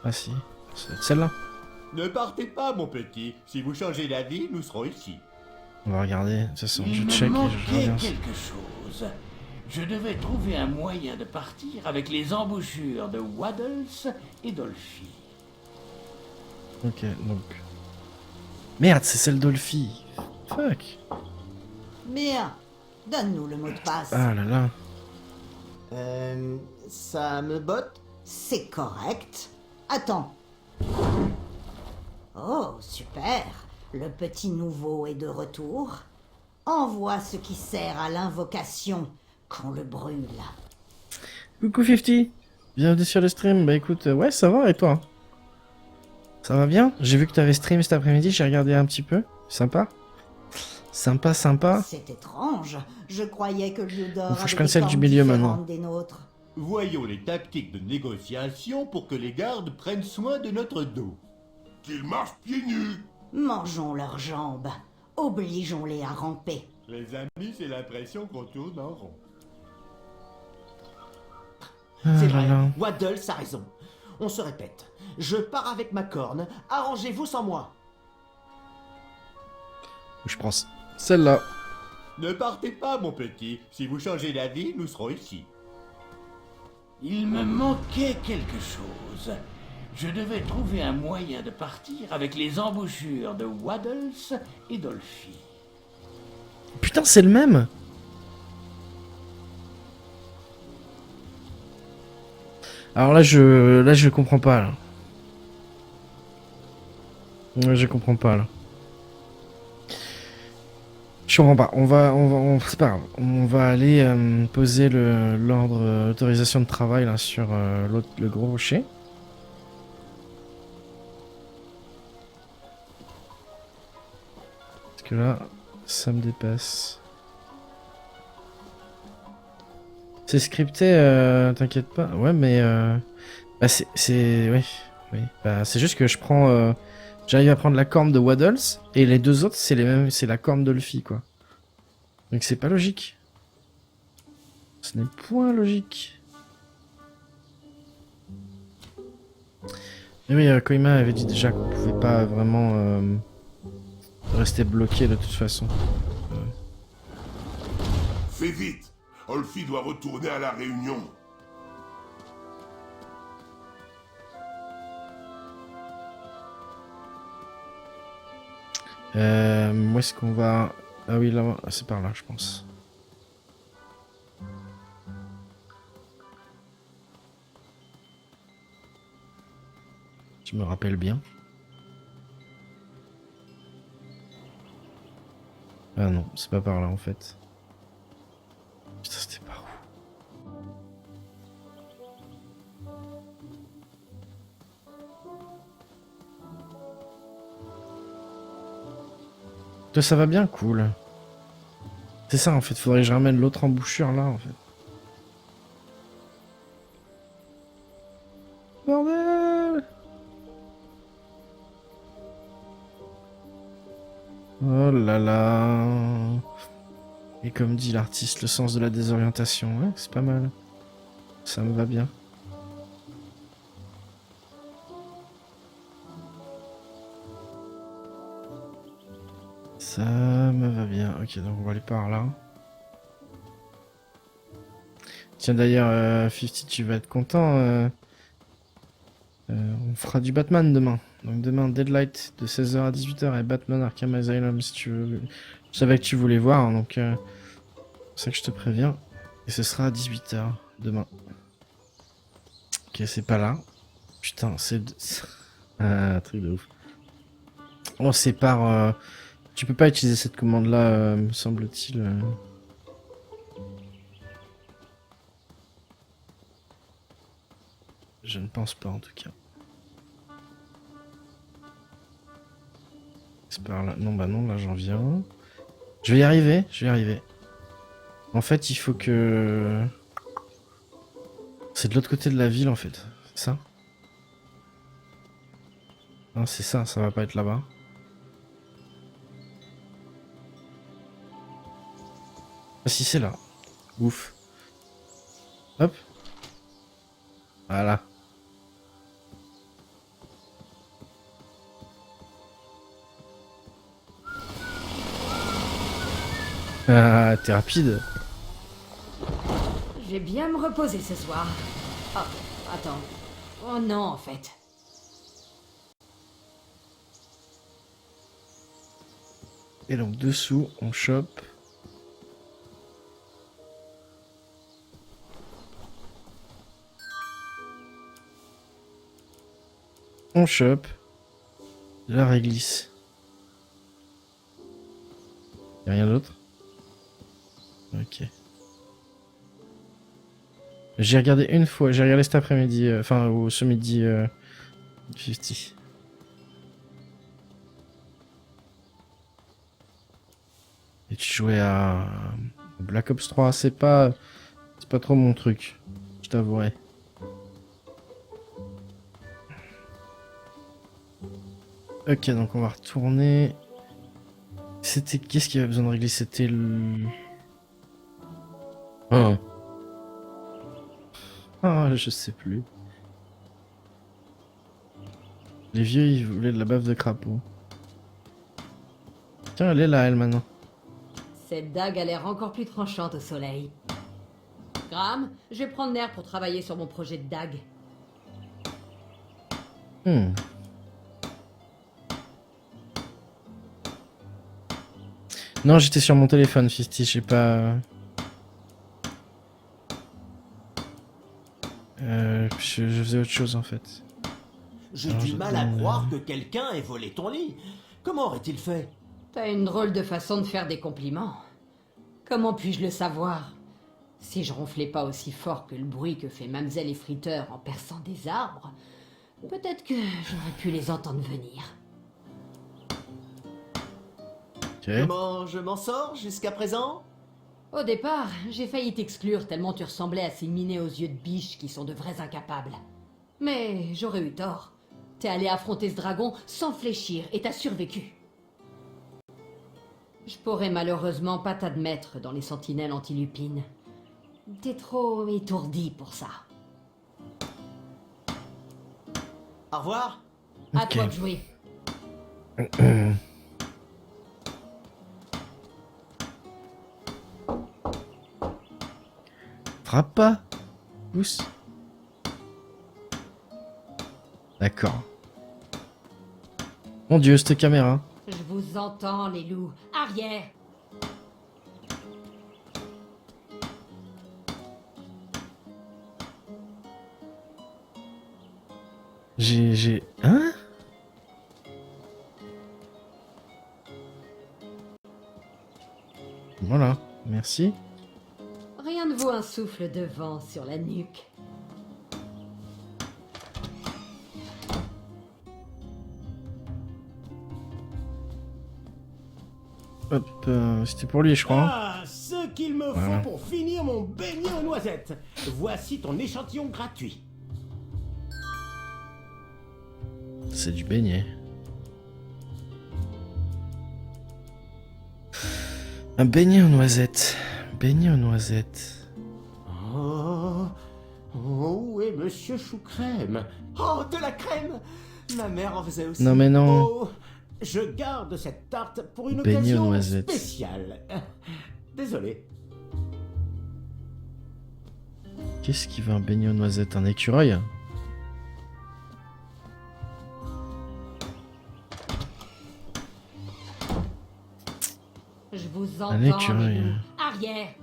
S1: Ah si. C'est celle-là.
S2: Ne partez pas, mon petit. Si vous changez d'avis, nous serons ici.
S1: On va regarder. De toute façon,
S4: Il
S1: je
S4: me
S1: check et je
S4: manquait
S1: reviens.
S4: quelque chose. Je devais trouver un moyen de partir avec les embouchures de Waddles et Dolphy.
S1: Ok, donc. Merde, c'est celle d'Olfie. Fuck.
S5: Bien. Donne-nous le mot de passe.
S1: Ah là là.
S2: Ça me botte?
S5: C'est correct. Attends. Oh, super. Le petit nouveau est de retour. Envoie ce qui sert à l'invocation qu'on le brûle.
S1: Coucou 50. Bienvenue sur le stream. Bah écoute, ouais, ça va et toi? Ça va bien? J'ai vu que t'avais stream cet après-midi, j'ai regardé un petit peu. Sympa. Sympa, sympa.
S5: C'est étrange. Je croyais que Ludor
S1: Faut que je
S5: avait
S1: prenne
S5: des
S1: celle du
S5: formes
S1: milieu
S5: différentes
S1: maintenant.
S5: des nôtres.
S8: Voyons les tactiques de négociation pour que les gardes prennent soin de notre dos.
S3: Qu'ils marchent pieds nus.
S5: Mangeons leurs jambes. Obligeons-les à ramper.
S8: Les amis, c'est l'impression qu'on tourne en rond.
S1: Ah
S2: C'est
S1: là
S2: vrai,
S1: là.
S2: Waddles a raison. On se répète. Je pars avec ma corne, arrangez-vous sans moi.
S1: Je prends celle-là.
S8: Ne partez pas, mon petit. Si vous changez d'avis, nous serons ici.
S4: Il me manquait quelque chose. Je devais trouver un moyen de partir avec les embouchures de Waddles et Dolphy.
S1: Putain, c'est le même. Alors là, je comprends pas là. Ouais, je comprends pas là. Je comprends pas. C'est pas grave. On va aller poser l'ordre autorisation de travail là sur le gros rocher. Parce que là, ça me dépasse. C'est scripté, t'inquiète pas. Ouais, mais bah ouais, oui. Bah, c'est juste que je prends, j'arrive à prendre la corne de Waddles et les deux autres c'est les mêmes, c'est la corne d'Olfie quoi. Donc c'est pas logique. Ce n'est point logique. Mais oui, Koima avait dit déjà qu'on pouvait pas vraiment rester bloqué de toute façon.
S3: Fais vite. Olfie doit retourner à la réunion.
S1: Où est-ce qu'on va? Ah oui, là, c'est par là, je pense. Je me rappelle bien. Ah non, c'est pas par là en fait. Putain, c'était par où? Toi, ça va bien? Cool. C'est ça en fait, faudrait que je ramène l'autre embouchure là en fait. Bordel! Oh là là. Et comme dit l'artiste, le sens de la désorientation. Ouais, c'est pas mal. Ça me va bien. Ça me va bien. Ok, donc on va aller par là. Tiens d'ailleurs, 50, tu vas être content. On fera du Batman demain. Donc demain, Deadlight de 16h à 18h et Batman Arkham Asylum si tu veux. Je savais que tu voulais voir, hein, donc c'est pour ça que je te préviens. Et ce sera à 18h demain. Ok, c'est pas là. Putain, c'est... Ah, truc de ouf. Oh, c'est par... Tu peux pas utiliser cette commande-là, me semble-t-il. Je ne pense pas, en tout cas. C'est par là. Non, bah non, là, j'en viens. Je vais y arriver, je vais y arriver. En fait, il faut que... C'est de l'autre côté de la ville, en fait. C'est ça? Non, c'est ça, ça va pas être là-bas. Ah si, c'est là. Ouf. Hop. Voilà. Ah, t'es rapide.
S9: Je vais bien me reposer ce soir. Oh, attends. Oh non, en fait.
S1: Et donc dessous, on chope. On chope. La réglisse. Y'a rien d'autre? Ok. J'ai regardé une fois, j'ai regardé cet après-midi, enfin, ou ce midi, 50. Et tu jouais à Black Ops 3, c'est pas trop mon truc, je t'avouerai. Ok, donc on va retourner. C'était, qu'est-ce qu'il y avait besoin de régler? C'était le... Oh. Ah, je sais plus. Les vieux, ils voulaient de la bave de crapaud. Tiens, elle est là, elle, maintenant.
S9: Cette dague a l'air encore plus tranchante au soleil. Graham, je vais prendre l'air pour travailler sur mon projet de dague.
S1: Non, j'étais sur mon téléphone, 50, j'ai pas... je faisais autre chose, en fait.
S2: J'ai
S1: Alors,
S2: du
S1: je
S2: mal à
S1: donne,
S2: croire que quelqu'un ait volé ton lit. Comment aurait-il fait?
S9: T'as une drôle de façon de faire des compliments. Comment puis-je le savoir? Si je ronflais pas aussi fort que le bruit que fait Mamselle et Friteur en perçant des arbres, peut-être que j'aurais pu les entendre venir.
S1: Ok.
S2: Comment je m'en sors jusqu'à présent?
S9: Au départ, j'ai failli t'exclure tellement tu ressemblais à ces minets aux yeux de biche qui sont de vrais incapables. Mais j'aurais eu tort. T'es allé affronter ce dragon sans fléchir et t'as survécu. Je pourrais malheureusement pas t'admettre dans les sentinelles anti-lupines. T'es trop étourdi pour ça.
S2: Au revoir.
S9: À
S1: Ok.
S9: toi de jouer.
S1: Frappe pas. Pousse. D'accord. Mon dieu, cette caméra.
S9: Je vous entends, les loups. Arrière!
S1: Hein? Voilà, merci.
S9: Rien ne vaut un souffle de vent sur la nuque.
S1: Hop, c'était pour lui, je crois.
S2: Ah, ce qu'il me faut
S1: Voilà.
S2: pour finir mon beignet aux noisettes. Voici ton échantillon gratuit.
S1: C'est du beignet. Un beignet aux noisettes. Beignet aux noisettes.
S2: Oh, où est Monsieur Choucrème? Oh, de la crème! Ma mère en faisait aussi.
S1: Non, mais non.
S2: Oh, je garde cette tarte pour une
S1: Beignet aux
S2: occasion
S1: noisettes.
S2: spéciale. Désolé.
S1: Qu'est-ce qui veut un beignet aux noisettes? Un écureuil?
S9: Je vous
S1: Un
S9: entends,
S1: écureuil.
S9: les loups. Arrière!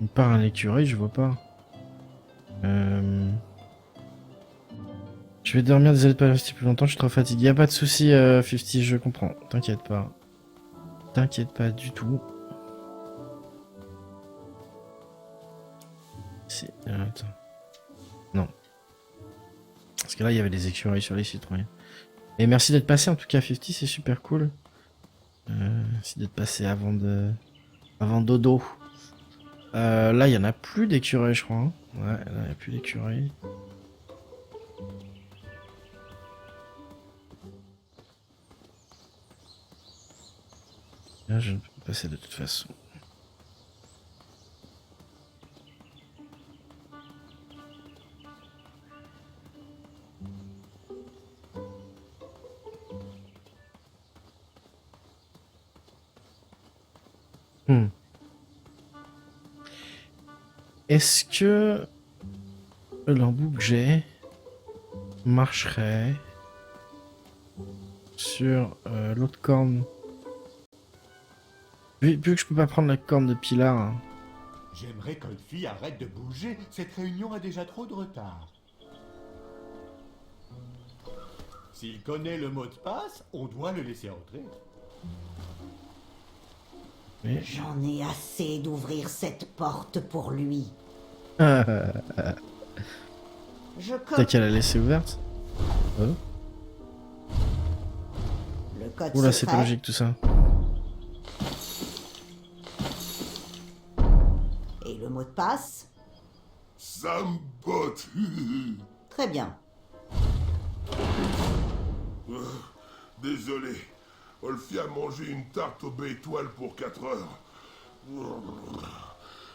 S1: Une part un écureuil, je vois pas. Je vais dormir, désolé de pas rester plus longtemps, je suis trop fatigué. Y'a pas de soucis, 50, je comprends. T'inquiète pas. T'inquiète pas du tout. Si, attends. Non. Parce que là, il y avait des écureuils sur les citrouilles. Et merci d'être passé en tout cas, 50, c'est super cool. Merci d'être passé avant dodo. Là, il y en a plus d'écureuils, je crois. Hein. Ouais, là, il n'y a plus d'écureuils. Là, je ne peux pas passer de toute façon. Hmm. Est-ce que l'embout que j'ai marcherait sur l'autre corne? Vu que je peux pas prendre la corne de Pilar. Hein.
S8: J'aimerais qu'Olfie arrête de bouger. Cette réunion a déjà trop de retard. S'il connaît le mot de passe, on doit le laisser entrer.
S1: Mais...
S5: J'en ai assez d'ouvrir cette porte pour lui.
S1: T'as
S5: Je code
S1: qu'à la laisser ouverte. Oh.
S5: le code
S1: Oula, c'est pas
S5: secret.
S1: logique tout ça.
S5: Et le mot de passe.
S3: Sambot.
S5: Très bien.
S3: Désolé. Olfie a mangé une tarte aux baies étoiles pour 4 heures.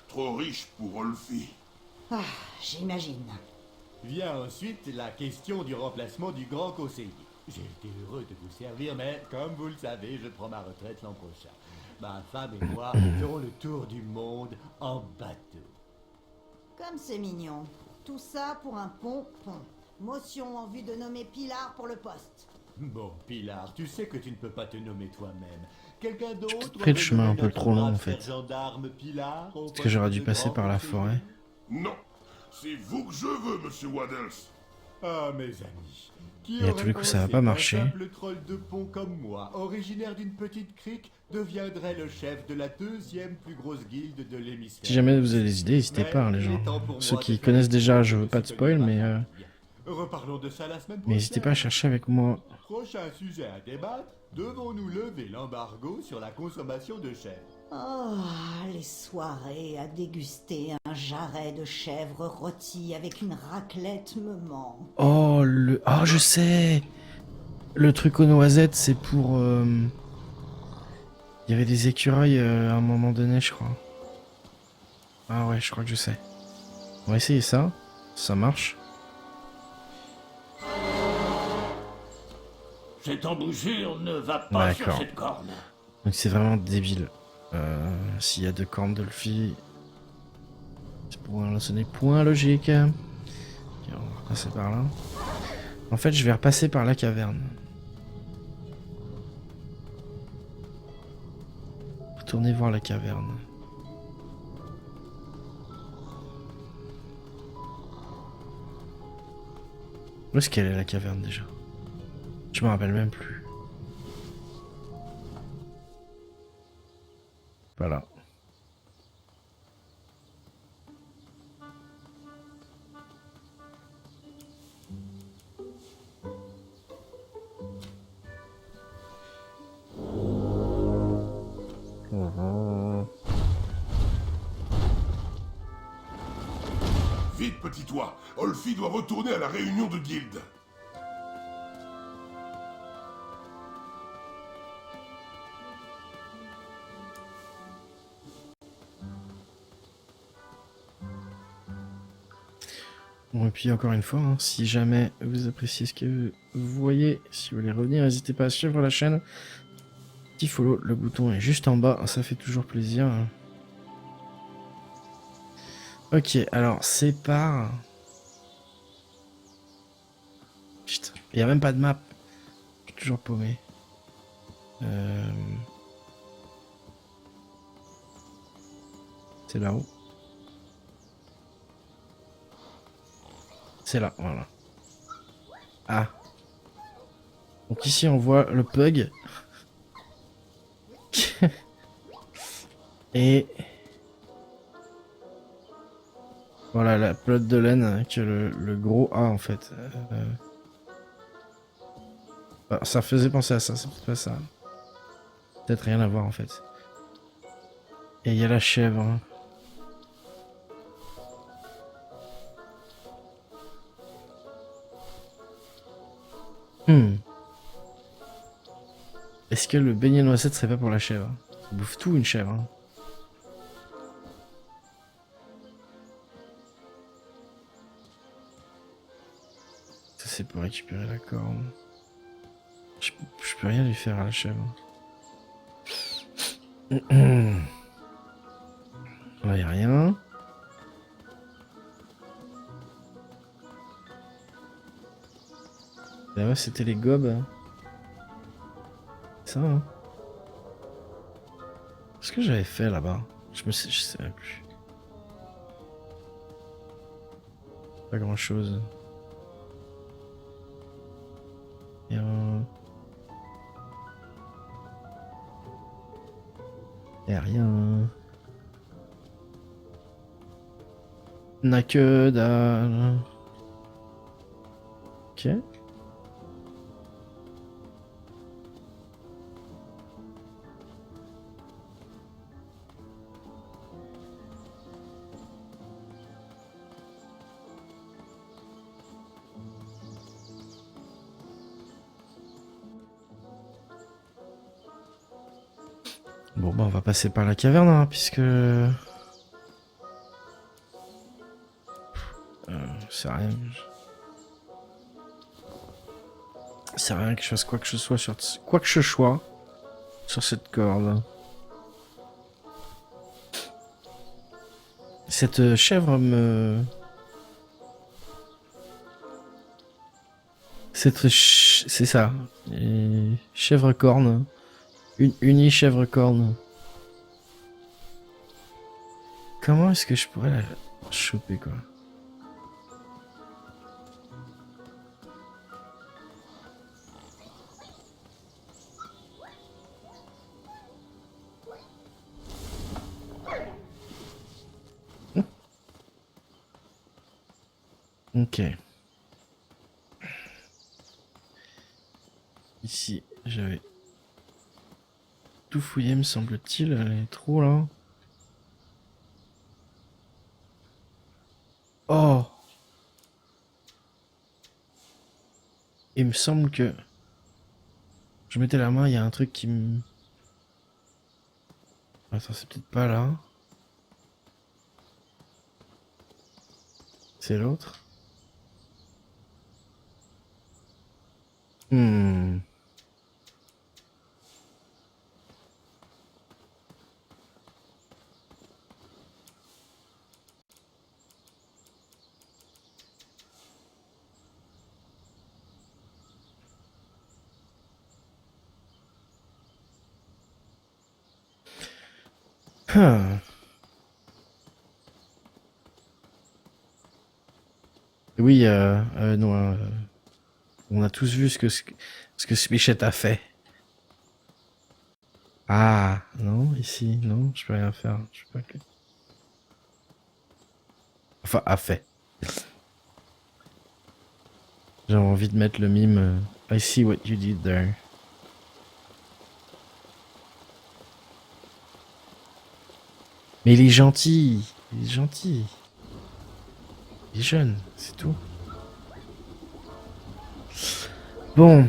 S3: Trop riche pour Olfie.
S5: Ah, j'imagine.
S8: Vient ensuite la question du remplacement du grand conseiller. J'ai été heureux de vous servir, mais comme vous le savez, je prends ma retraite l'an prochain. Ma femme et moi ferons le tour du monde en bateau.
S5: Comme c'est mignon. Tout ça pour un pompon. Motion en vue de nommer Pilar pour le poste.
S8: Bon, Pilar, tu sais que tu ne peux pas te nommer toi-même. Quelqu'un d'autre
S1: pris le chemin un peu
S8: notre
S1: trop long,
S8: brave
S1: en fait.
S8: gendarme Pilar au
S1: Est-ce que j'aurais
S8: poste
S1: dû
S8: de
S1: passer
S8: grand
S1: par la
S8: conseiller?
S1: forêt?
S3: Non. C'est vous que je veux, monsieur Waddles.
S8: Ah, mes amis. Qui
S1: Et à
S8: aurait
S1: tous les coups, ça va
S8: pensé
S1: pas
S8: qu'un
S1: marcher.
S8: simple troll de pont comme moi, originaire d'une petite crique, deviendrait le chef de la deuxième plus grosse guilde de l'hémisphère.
S1: Si jamais vous avez des idées, n'hésitez pas, hein, les gens. Ceux qui connaissent déjà, je veux pas de spoil, mais
S8: Reparlons de ça la semaine prochaine.
S1: n'hésitez pas à chercher avec moi.
S8: Prochain sujet à débattre, devons-nous lever l'embargo sur la consommation de chèvre?
S5: Oh, les soirées à déguster un jarret de chèvre rôti avec une raclette me manquent.
S1: Oh, oh, je sais. Le truc aux noisettes, c'est pour... Il y avait des écureuils à un moment donné, je crois. Ah ouais, je crois que je sais. On va essayer ça. Ça marche.
S4: Cette embouchure ne va pas sur
S1: D'accord.
S4: cette corne.
S1: Donc c'est vraiment débile. S'il y a 2 cornes Dolphy, ce n'est point logique. Ok, on va repasser par là. En fait, je vais repasser par la caverne. Retourner voir la caverne. Où est-ce qu'elle est la caverne déjà? Je me rappelle même plus. Voilà.
S3: Vite, petit toit. Olfie doit retourner à la réunion de guilde.
S1: Bon, et puis encore une fois, hein, si jamais vous appréciez ce que vous voyez, si vous voulez revenir, n'hésitez pas à suivre la chaîne. Petit follow, le bouton est juste en bas, ça fait toujours plaisir. Ok, alors c'est par... Putain, il n'y a même pas de map. Je suis toujours paumé. C'est là-haut. C'est là, voilà. Ah. Donc ici on voit le pug. Et... Voilà la pelote de laine avec le gros A en fait. Ah, ça faisait penser à ça, c'est peut-être pas ça. Peut-être rien à voir en fait. Et il y a la chèvre. Hein. Est-ce que le beignet noisette serait pas pour la chèvre? Ça bouffe tout une chèvre. Hein. Ça c'est pour récupérer la corne. Je peux rien lui faire à la chèvre. Là-bas, c'était les gobes. Ça, hein. Qu'est-ce que j'avais fait là-bas? Je sais même plus. Pas grand-chose. Et Y'a rien. N'a que dalle. Ok. Bon bah on va passer par la caverne hein, puisque... c'est rien. C'est rien que je fasse quoi que ce soit sur... Quoi que ce soit sur cette corde. Cette chèvre me... C'est ça. Et chèvre corne. Une unie chèvre corne. Comment est-ce que je pourrais la choper quoi? Ok. Ici, j'avais tout fouillé, me semble-t-il. Les trous là. Oh! Il me semble que je mettais la main, il y a un truc qui me... Attends, c'est peut-être pas là. C'est l'autre. Hmm. Ah. Oui, non, on a tous vu ce que Spichette a fait. Ah, non, ici, non, je peux rien faire. Je peux pas... Enfin, a fait. J'ai envie de mettre le mime. I see what you did there. Mais il est gentil. Il est gentil. Il est jeune, c'est tout. Bon.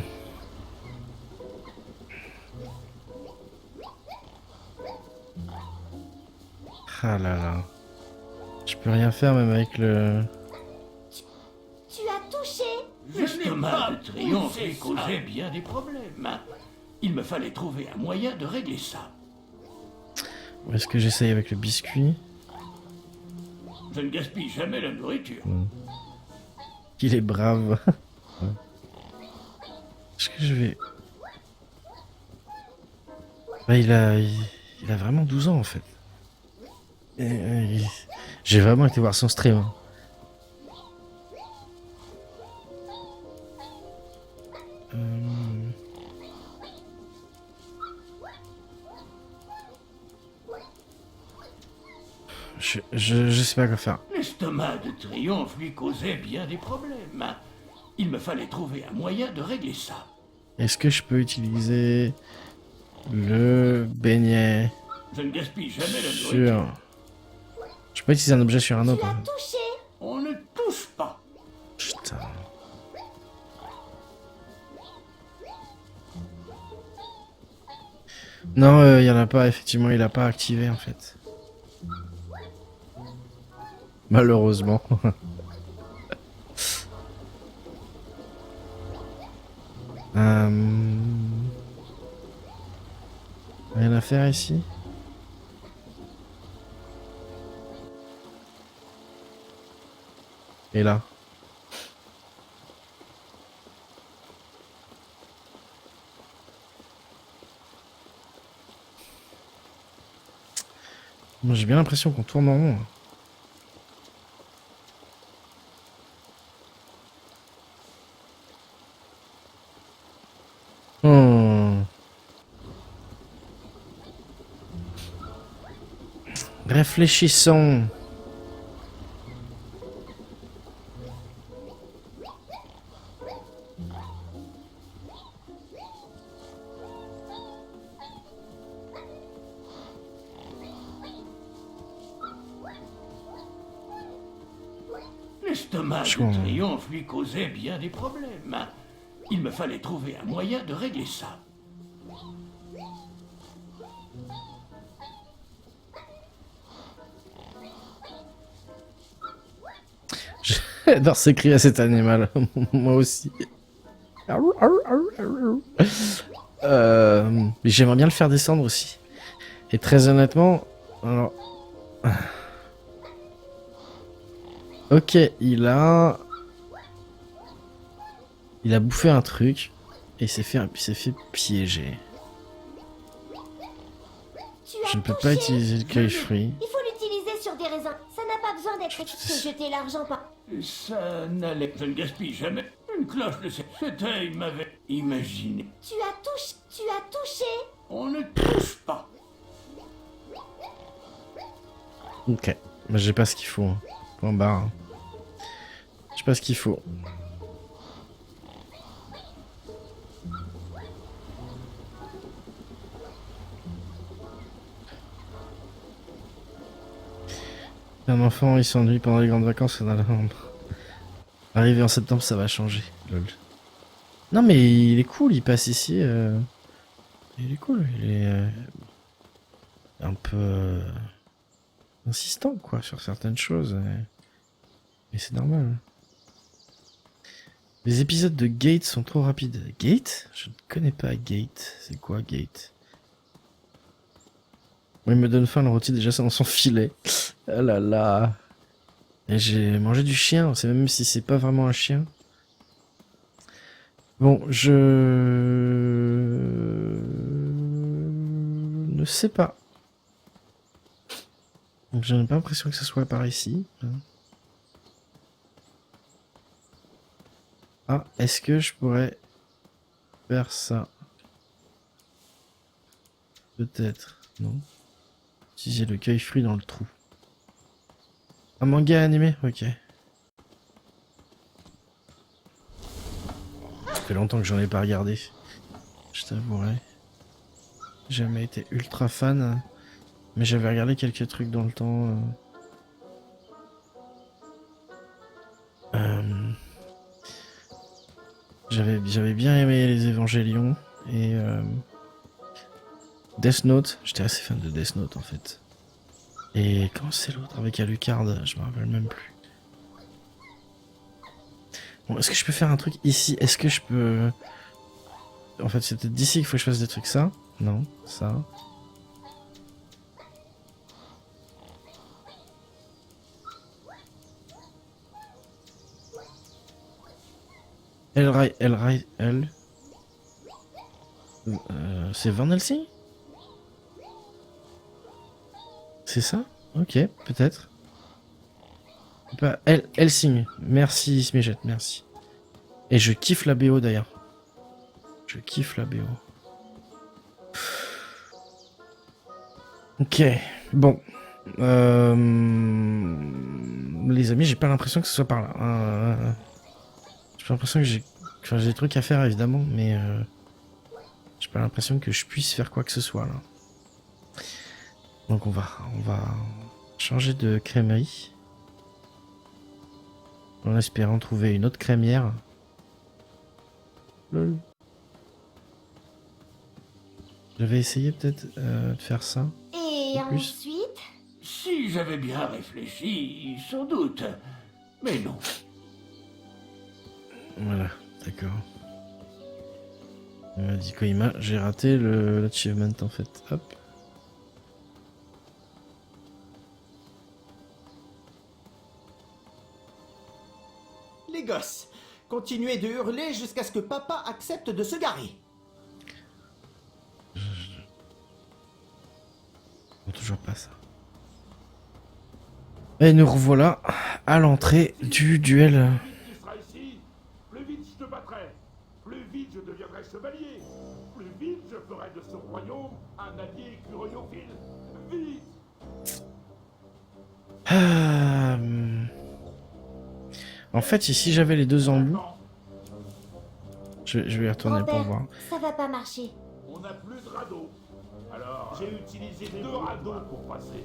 S1: Ah là là. Je peux rien faire même avec le...
S5: Tu as touché?
S4: L'estomac de triomphe lui causait bien des problèmes. Il me fallait trouver un moyen de régler ça.
S1: Où est-ce que j'essaye avec le biscuit?
S4: Je ne gaspille jamais la nourriture.
S1: Il est brave. Est-ce que je vais... Bah, il a vraiment 12 ans en fait. J'ai vraiment été voir son stream. Hein. Je sais pas quoi faire.
S4: L'estomac de triomphe lui causait bien des problèmes. Il me fallait trouver un moyen de régler ça.
S1: Est-ce que je peux utiliser le beignet
S4: Je ne gaspille jamais la
S1: sur...
S4: nourriture.
S1: Je peux utiliser un objet sur un autre.
S5: Tu as
S1: Hein.
S5: touché?
S4: On ne touche pas.
S1: Putain. Non, il y en a pas, effectivement, il a pas activé en fait. Malheureusement. Rien à faire ici. Et là. Moi, j'ai bien l'impression qu'on tourne en rond. Réfléchissons.
S4: L'estomac
S1: Je
S4: de
S1: comprends.
S4: Triomphe lui causait bien des problèmes. Il me fallait trouver un moyen de régler ça.
S1: J'adore s'écrire à cet animal. Moi aussi. J'aimerais bien le faire descendre aussi. Et très honnêtement, alors... Ok, il a bouffé un truc et il s'est fait piéger. Je ne peux pas utiliser le cueil fruit.
S10: Il faut l'utiliser sur des raisins. Ça n'a pas besoin d'être jeter l'argent par...
S4: Ça n'allait... Je ne gaspille jamais. Une cloche de c'était, il m'avait imaginé.
S10: Tu as touché.
S4: On ne touche pas.
S1: Ok, mais j'ai pas ce qu'il faut. Hein. Point barre. J'ai pas ce qu'il faut. Un enfant, il s'ennuie pendant les grandes vacances. Arrivé en septembre, ça va changer. Lol. Non mais il est cool, il passe ici. Il est cool, il est un peu insistant quoi sur certaines choses. Mais c'est normal. Les épisodes de Gate sont trop rapides. Gate? Je ne connais pas Gate. C'est quoi Gate? Oui, il me donne faim le rôti déjà ça dans son filet. Ah là là. Et j'ai mangé du chien, on sait même si c'est pas vraiment un chien. Bon, je ne sais pas. Donc je n'ai pas l'impression que ce soit par ici. Ah, est-ce que je pourrais faire ça? Peut-être, non. Si j'ai le cueil fruit dans le trou. Un manga animé? Ok. Ça fait longtemps que j'en ai pas regardé. Je t'avouerai. J'ai jamais été ultra fan. Mais j'avais regardé quelques trucs dans le temps. J'avais bien aimé les Évangélions. Et Death Note. J'étais assez fan de Death Note en fait. Et comment c'est l'autre avec Alucard? Je me rappelle même plus. Bon, est-ce que je peux faire un truc ici? Est-ce que je peux... En fait, c'est peut-être d'ici qu'il faut que je fasse des trucs. Ça? Non, ça. Elle. C'est Van Helsing? C'est ça? Ok, peut-être. Pas Helsing. Merci Smijette, merci. Et je kiffe la BO d'ailleurs. Je kiffe la BO. Ok, bon. Les amis, j'ai pas l'impression que ce soit par là. J'ai pas l'impression que j'ai... Enfin, j'ai des trucs à faire évidemment, mais... J'ai pas l'impression que je puisse faire quoi que ce soit là. Donc on va changer de crèmerie. En espérant trouver une autre crémière. Lol. Je vais essayer peut-être de faire ça.
S10: Et
S1: En plus.
S10: ensuite,
S4: Si j'avais bien réfléchi, sans doute. Mais non.
S1: Voilà, d'accord. Il m'a dit Koima, j'ai raté l'achievement en fait. Hop.
S2: Les gosses, continuez de hurler jusqu'à ce que papa accepte de se garer.
S1: Toujours pas ça. Et nous revoilà à l'entrée du duel.
S3: Tu seras ici, plus vite je te battrai, plus vite je deviendrai chevalier, plus vite je ferai de ce royaume un allié écureuillophile. Vite!
S1: En fait, ici j'avais les deux embouts. Je vais y retourner pour
S10: Grand-père,
S1: voir.
S10: ça va pas marcher.
S3: On n'a plus de radeau. Alors, j'ai utilisé 2 radeaux pour passer.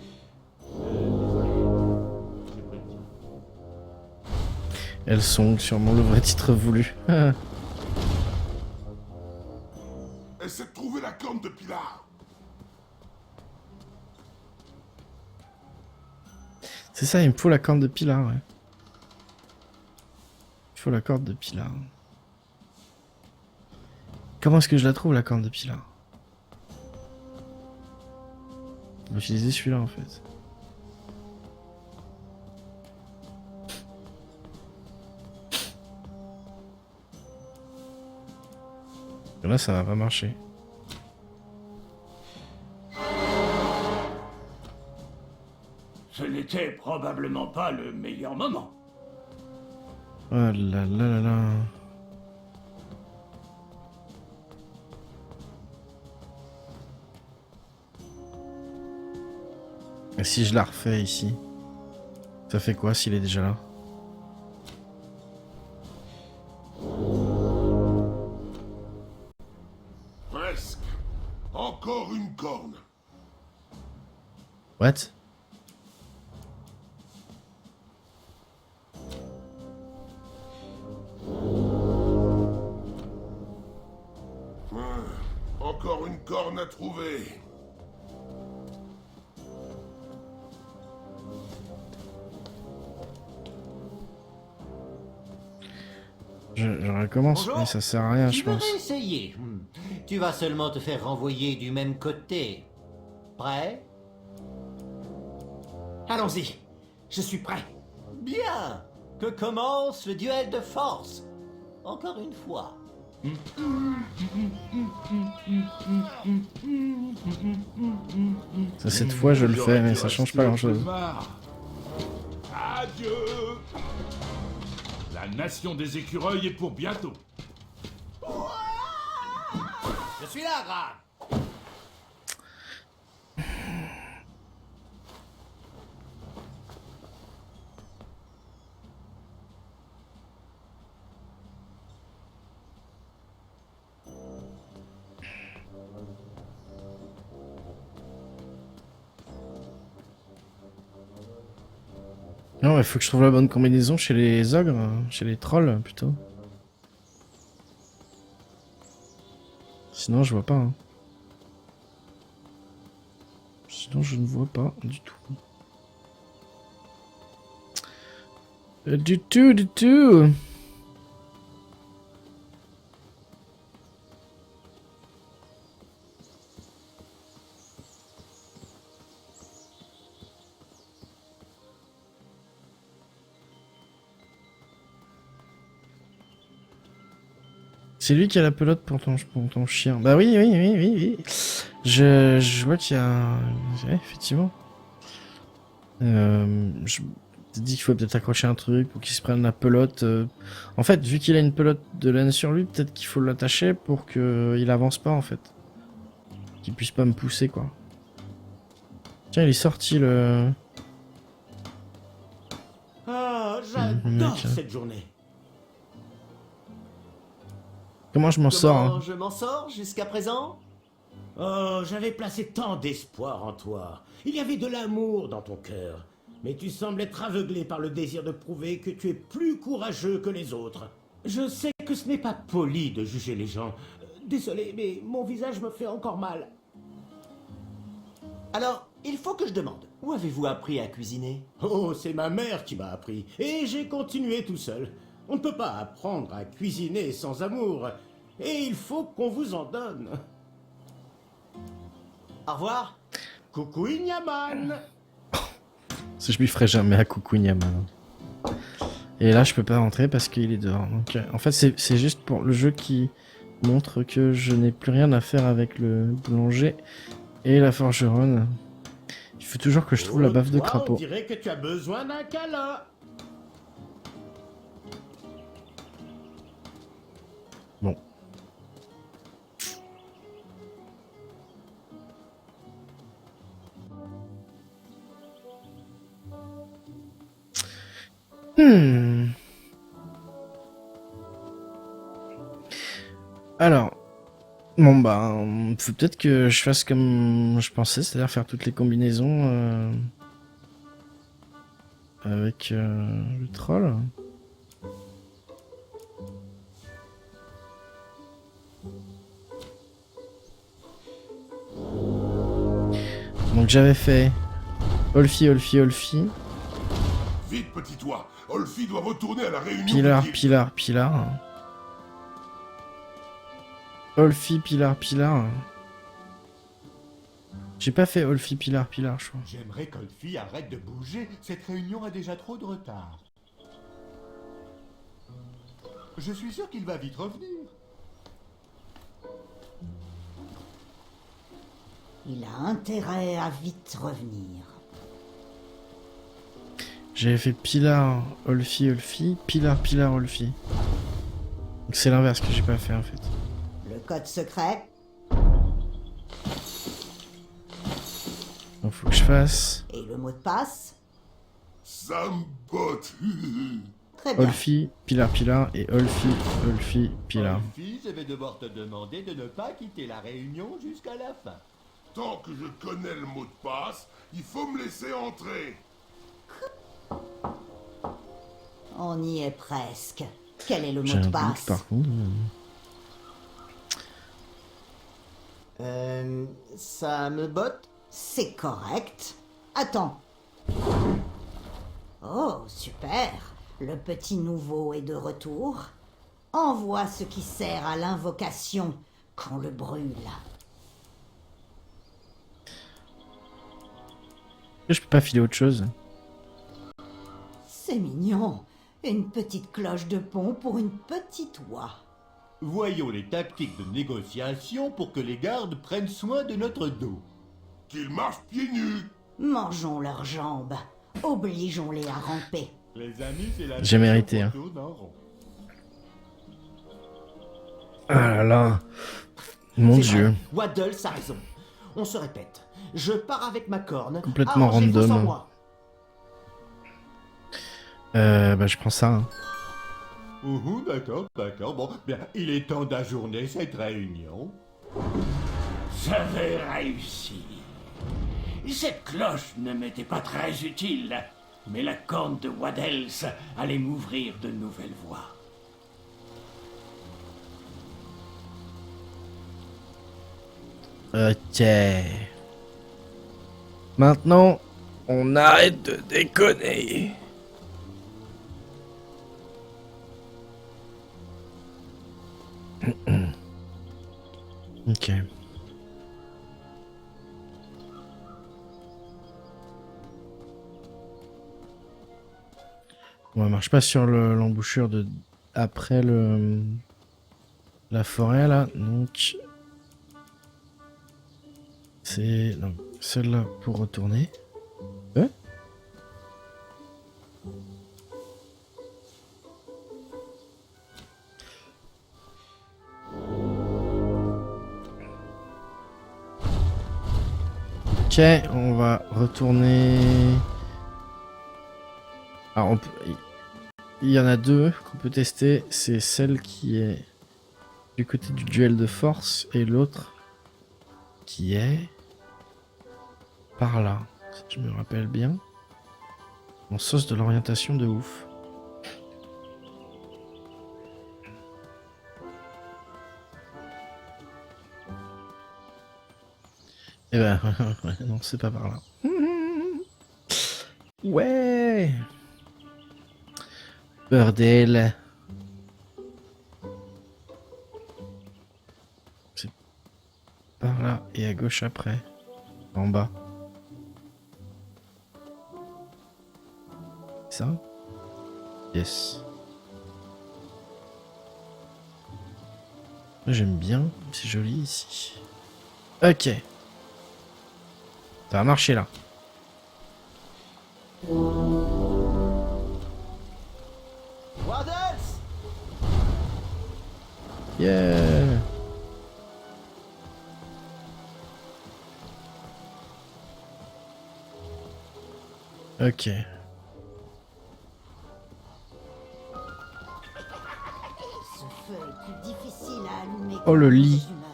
S3: Désolé, j'ai pris le tien.
S1: Elles sont sûrement le vrai titre voulu.
S3: Essaie de trouver la corne de Pilar.
S1: C'est ça, il me faut la corne de Pilar, ouais. Il faut la corde de Pilar. Comment est-ce que je la trouve, la corne de Pilar? On va utiliser celui-là, en fait. Et là, ça va pas marcher.
S4: Ce n'était probablement pas le meilleur moment.
S1: Oh là là là là. Et si je la refais ici, ça fait quoi s'il est déjà là?
S3: Presque. Encore une corne.
S1: What?
S3: Encore une corne à trouver.
S1: Je recommence,
S8: Bonjour.
S1: mais ça sert à rien, je
S8: Tu veux
S1: pense.
S8: réessayer Tu vas seulement te faire renvoyer du même côté. Prêt?
S2: Allons-y, je suis prêt.
S8: Bien. Que commence le duel de force. Encore une fois.
S1: Ça, cette fois, je le fais, mais ça change pas grand-chose.
S3: Adieu. La nation des écureuils est pour bientôt.
S8: Je suis là, Graham.
S1: Non, il faut que je trouve la bonne combinaison chez les ogres, chez les trolls plutôt. Sinon, je vois pas. Hein. Sinon, je ne vois pas du tout. Du tout, du tout. C'est lui qui a la pelote pour ton chien. Bah oui, oui, oui, oui, oui. Je vois qu'il y a... Ouais, effectivement. Je t'ai dit qu'il faut peut-être accrocher un truc pour qu'il se prenne la pelote. En fait, vu qu'il a une pelote de laine sur lui, peut-être qu'il faut l'attacher pour qu'il avance pas, en fait. Qu'il puisse pas me pousser, quoi. Tiens, il est sorti, le...
S2: Ah,
S1: mec,
S2: j'adore
S1: hein.
S2: cette journée.
S1: Comment je m'en sors, hein?
S8: Comment je m'en sors jusqu'à présent?
S2: Oh, j'avais placé tant d'espoir en toi. Il y avait de l'amour dans ton cœur. Mais tu sembles être aveuglé par le désir de prouver que tu es plus courageux que les autres. Je sais que ce n'est pas poli de juger les gens. Désolé, mais mon visage me fait encore mal.
S8: Alors, il faut que je demande. Où avez-vous appris à cuisiner?
S2: Oh, c'est ma mère qui m'a appris. Et j'ai continué tout seul. On ne peut pas apprendre à cuisiner sans amour. Et il faut qu'on vous en donne.
S8: Au revoir.
S2: Coucou Ignaman.
S1: Je lui ferai jamais à Kukunyama. Et là, je peux pas rentrer parce qu'il est dehors. Donc, en fait, c'est juste pour le jeu qui montre que je n'ai plus rien à faire avec le boulanger et la forgeronne. faut toujours que je trouve la baffe de
S2: Toi, On
S1: crapaud.
S2: dirait que tu as besoin d'un câlin.
S1: Bon. Alors, bon bah, faut peut-être que je fasse comme je pensais, c'est-à-dire faire toutes les combinaisons avec le troll. Donc j'avais fait Olfi.
S3: Vite, petit toit. Olfi doit retourner à la réunion.
S1: Pilar,
S3: de guilde.
S1: Pilar. Olfi, Pilar. J'ai pas fait Olfi, Pilar, je crois.
S8: J'aimerais qu'Olfi arrête de bouger. Cette réunion a déjà trop de retard. Je suis sûr qu'il va vite revenir.
S5: Il a intérêt à vite revenir.
S1: J'avais fait Pilar, Olfi, Pilar, Olfi. Donc c'est l'inverse que j'ai pas fait en fait.
S5: Le code secret,
S1: Donc faut que je fasse
S5: et le mot de passe.
S3: Sambot.
S5: Très bien.
S1: Olfi, Pilar et Olfi, Pilar.
S8: Olfi, je vais devoir te demander de ne pas quitter la réunion jusqu'à la fin.
S3: Tant que je connais le mot de passe, il faut me laisser entrer.
S5: On y est presque. Quel est le
S1: J'ai
S5: mot de
S1: un doute
S5: passe?
S1: par contre.
S2: Ça me botte.
S5: C'est correct. Attends. Oh, super. Le petit nouveau est de retour. Envoie ce qui sert à l'invocation qu'on le brûle.
S1: Je peux pas filer autre chose.
S5: C'est mignon. Une petite cloche de pont pour une petite oie.
S8: Voyons les tactiques de négociation pour que les gardes prennent soin de notre dos.
S3: Qu'ils marchent pieds nus.
S5: Mangeons leurs jambes. Obligeons-les à ramper.
S8: Les amis, c'est la
S1: J'ai mérité, hein.
S8: tourne en rond.
S1: Ah là là. Mon
S2: C'est
S1: dieu.
S2: vrai, Waddles a raison. On se répète. Je pars avec ma corne.
S1: Complètement
S2: Arrangez-vous sans
S1: random.
S2: moi.
S1: Bah je prends ça. Hein.
S8: D'accord. Bon, bien, il est temps d'ajourner cette réunion.
S4: J'avais réussi. Cette cloche ne m'était pas très utile, mais la corne de Waddles allait m'ouvrir de nouvelles voies.
S1: Ok. Maintenant, on arrête de déconner. Ok. On marche pas sur l'embouchure de après la forêt là, donc c'est celle-là pour retourner. Ok, on va retourner. Alors il y en a deux qu'on peut tester. C'est celle qui est du côté du duel de force et l'autre qui est par là, si je me rappelle bien. En sauce de l'orientation de ouf. Eh ben, non, c'est pas par là. Ouais. Bordel. C'est par là et à gauche après. En bas. Ça? Yes. J'aime bien, c'est joli ici. Ok. Ça va marcher là.
S2: Waddles!
S1: Yeah. Ok.
S5: Ce feu est plus difficile à allumer
S1: Oh, le
S5: que
S1: lit.
S5: les humeurs.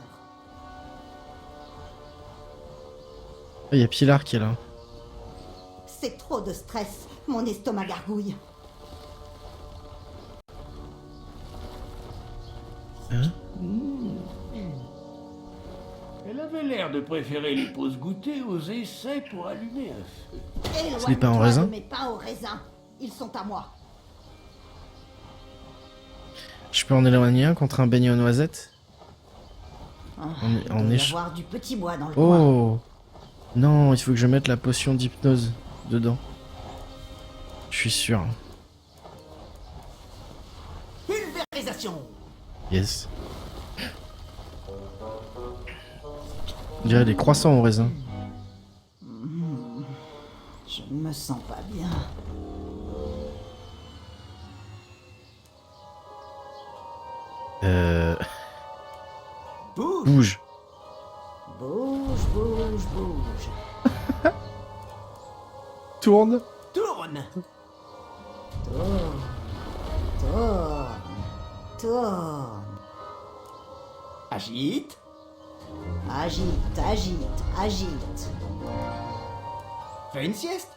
S1: Il y a Pilar qui est là.
S5: C'est trop de stress. Mon estomac gargouille.
S1: Hein?
S4: Elle avait l'air de préférer les pauses goûter aux essais pour allumer un feu.
S1: C'est des pains en
S5: Éloigne-toi
S1: raisin?
S5: de mes pains au raisin. Ils sont à moi.
S1: Je peux en éloigner un contre un beignet aux noisettes?
S5: Il
S1: On
S5: doit y
S1: est...
S5: avoir du petit bois dans le coin.
S1: Oh! Non, il faut que je mette la potion d'hypnose dedans. Je suis sûr.
S2: Pulvérisation!
S1: Yes. On dirait des croissants au raisin.
S5: Je ne me sens pas bien.
S2: Bouge!
S1: Bouge.
S5: Bouge, bouge, bouge.
S1: Tourne.
S2: Tourne!
S5: Tourne, tourne, tourne.
S2: Agite!
S5: Agite, agite, agite.
S2: Fais une sieste!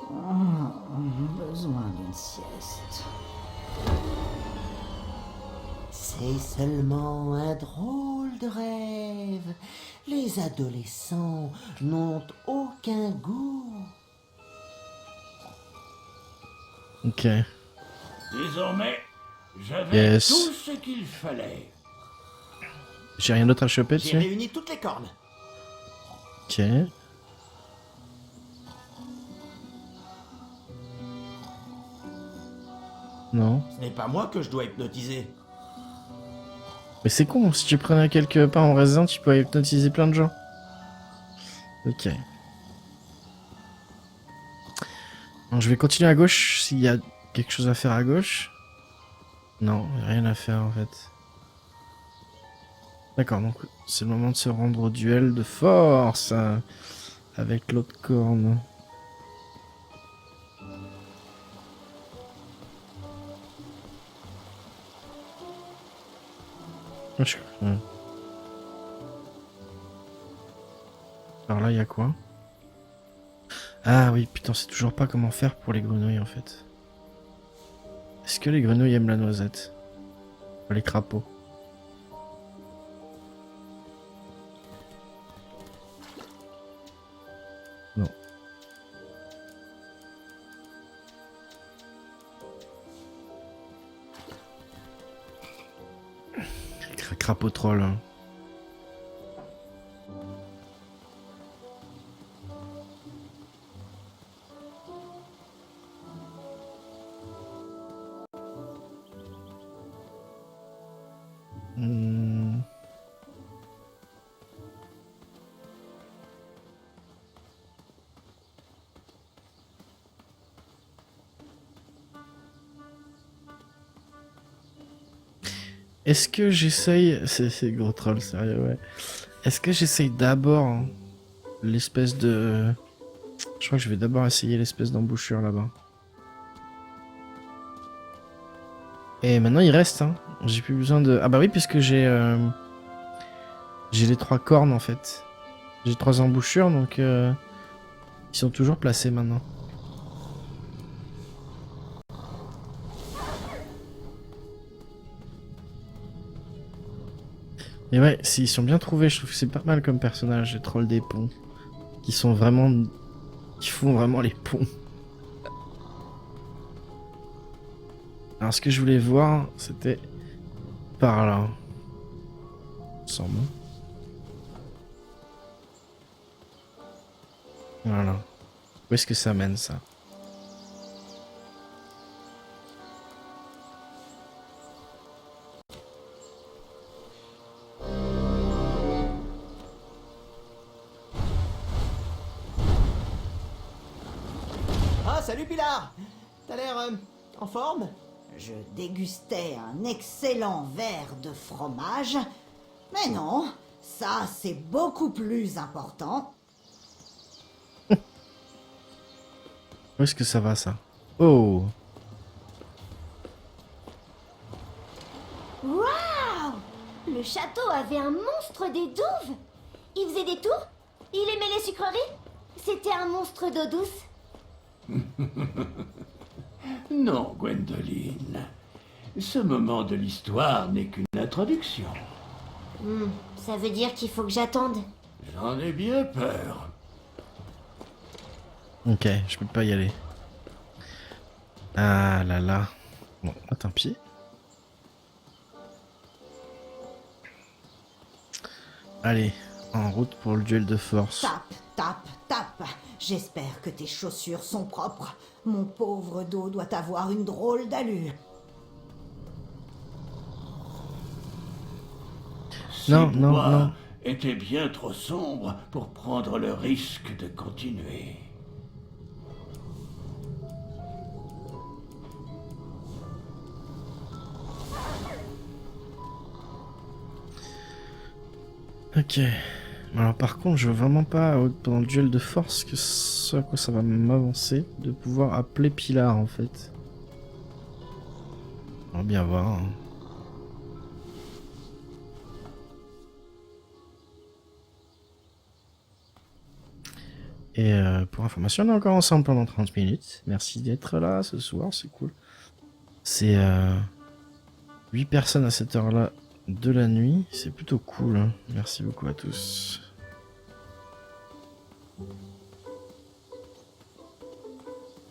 S5: Besoin d'une sieste. C'est seulement un drôle de rêve. Les adolescents n'ont aucun goût.
S1: Ok.
S4: Désormais, j'avais
S1: Yes.
S4: tout ce qu'il fallait.
S1: J'ai rien d'autre à choper
S2: J'ai
S1: dessus?
S2: réuni toutes les cornes.
S1: Ok. Non.
S2: Ce n'est pas moi que je dois hypnotiser.
S1: Mais c'est con, si tu prenais quelques pains en raisin, tu peux hypnotiser plein de gens. Ok. Donc, je vais continuer à gauche s'il y a quelque chose à faire à gauche. Non, il y a rien à faire en fait. D'accord, donc c'est le moment de se rendre au duel de force avec l'autre corne. Ouais. Alors là, il y a quoi? Ah oui, putain, c'est toujours pas comment faire pour les grenouilles en fait. Est-ce que les grenouilles aiment la noisette? Les crapauds. Non. Crapaud troll. Hein. Est-ce que j'essaye... C'est gros troll, sérieux, ouais. Est-ce que j'essaye d'abord hein, l'espèce de... Je crois que je vais d'abord essayer l'espèce d'embouchure là-bas. Et maintenant il reste, hein. J'ai plus besoin de... Ah bah oui, puisque j'ai... J'ai les 3 cornes en fait. J'ai 3 embouchures, donc... Ils sont toujours placés maintenant. Mais ouais, s'ils sont bien trouvés, je trouve que c'est pas mal comme personnage, les trolls des ponts. Qui sont vraiment... Qui font vraiment les ponts. Alors ce que je voulais voir, c'était... Par là. Sans bon. Voilà. Où est-ce que ça mène, ça?
S7: salut Pilar. T'as l'air en forme?
S5: Je dégustais un excellent verre de fromage. Mais non, ça c'est beaucoup plus important.
S1: Où est-ce que ça va, ça? Oh!
S10: Waouh! Le château avait un monstre des douves. Il faisait des tours. Il aimait les sucreries. C'était un monstre d'eau douce.
S4: Non, Gwendoline. Ce moment de l'histoire n'est qu'une introduction.
S10: Ça veut dire qu'il faut que j'attende.
S4: J'en ai bien peur.
S1: Ok, je peux pas y aller. Ah là là. Bon, tant pis. Allez, en route pour le duel de force.
S5: Tape, tape, tape. J'espère que tes chaussures sont propres. Mon pauvre dos doit avoir une drôle d'allure.
S1: Non,
S4: Ces
S1: non,
S4: bois
S1: non.
S4: étaient bien trop sombres pour prendre le risque de continuer.
S1: Ok. Alors par contre, je veux vraiment pas, pendant le duel de force, que ce à quoi ça va m'avancer, de pouvoir appeler Pilar en fait. On va bien voir. Hein. Et pour information, on est encore ensemble pendant 30 minutes. Merci d'être là ce soir, c'est cool. C'est 8 personnes à cette heure-là de la nuit, c'est plutôt cool. Hein. Merci beaucoup à tous.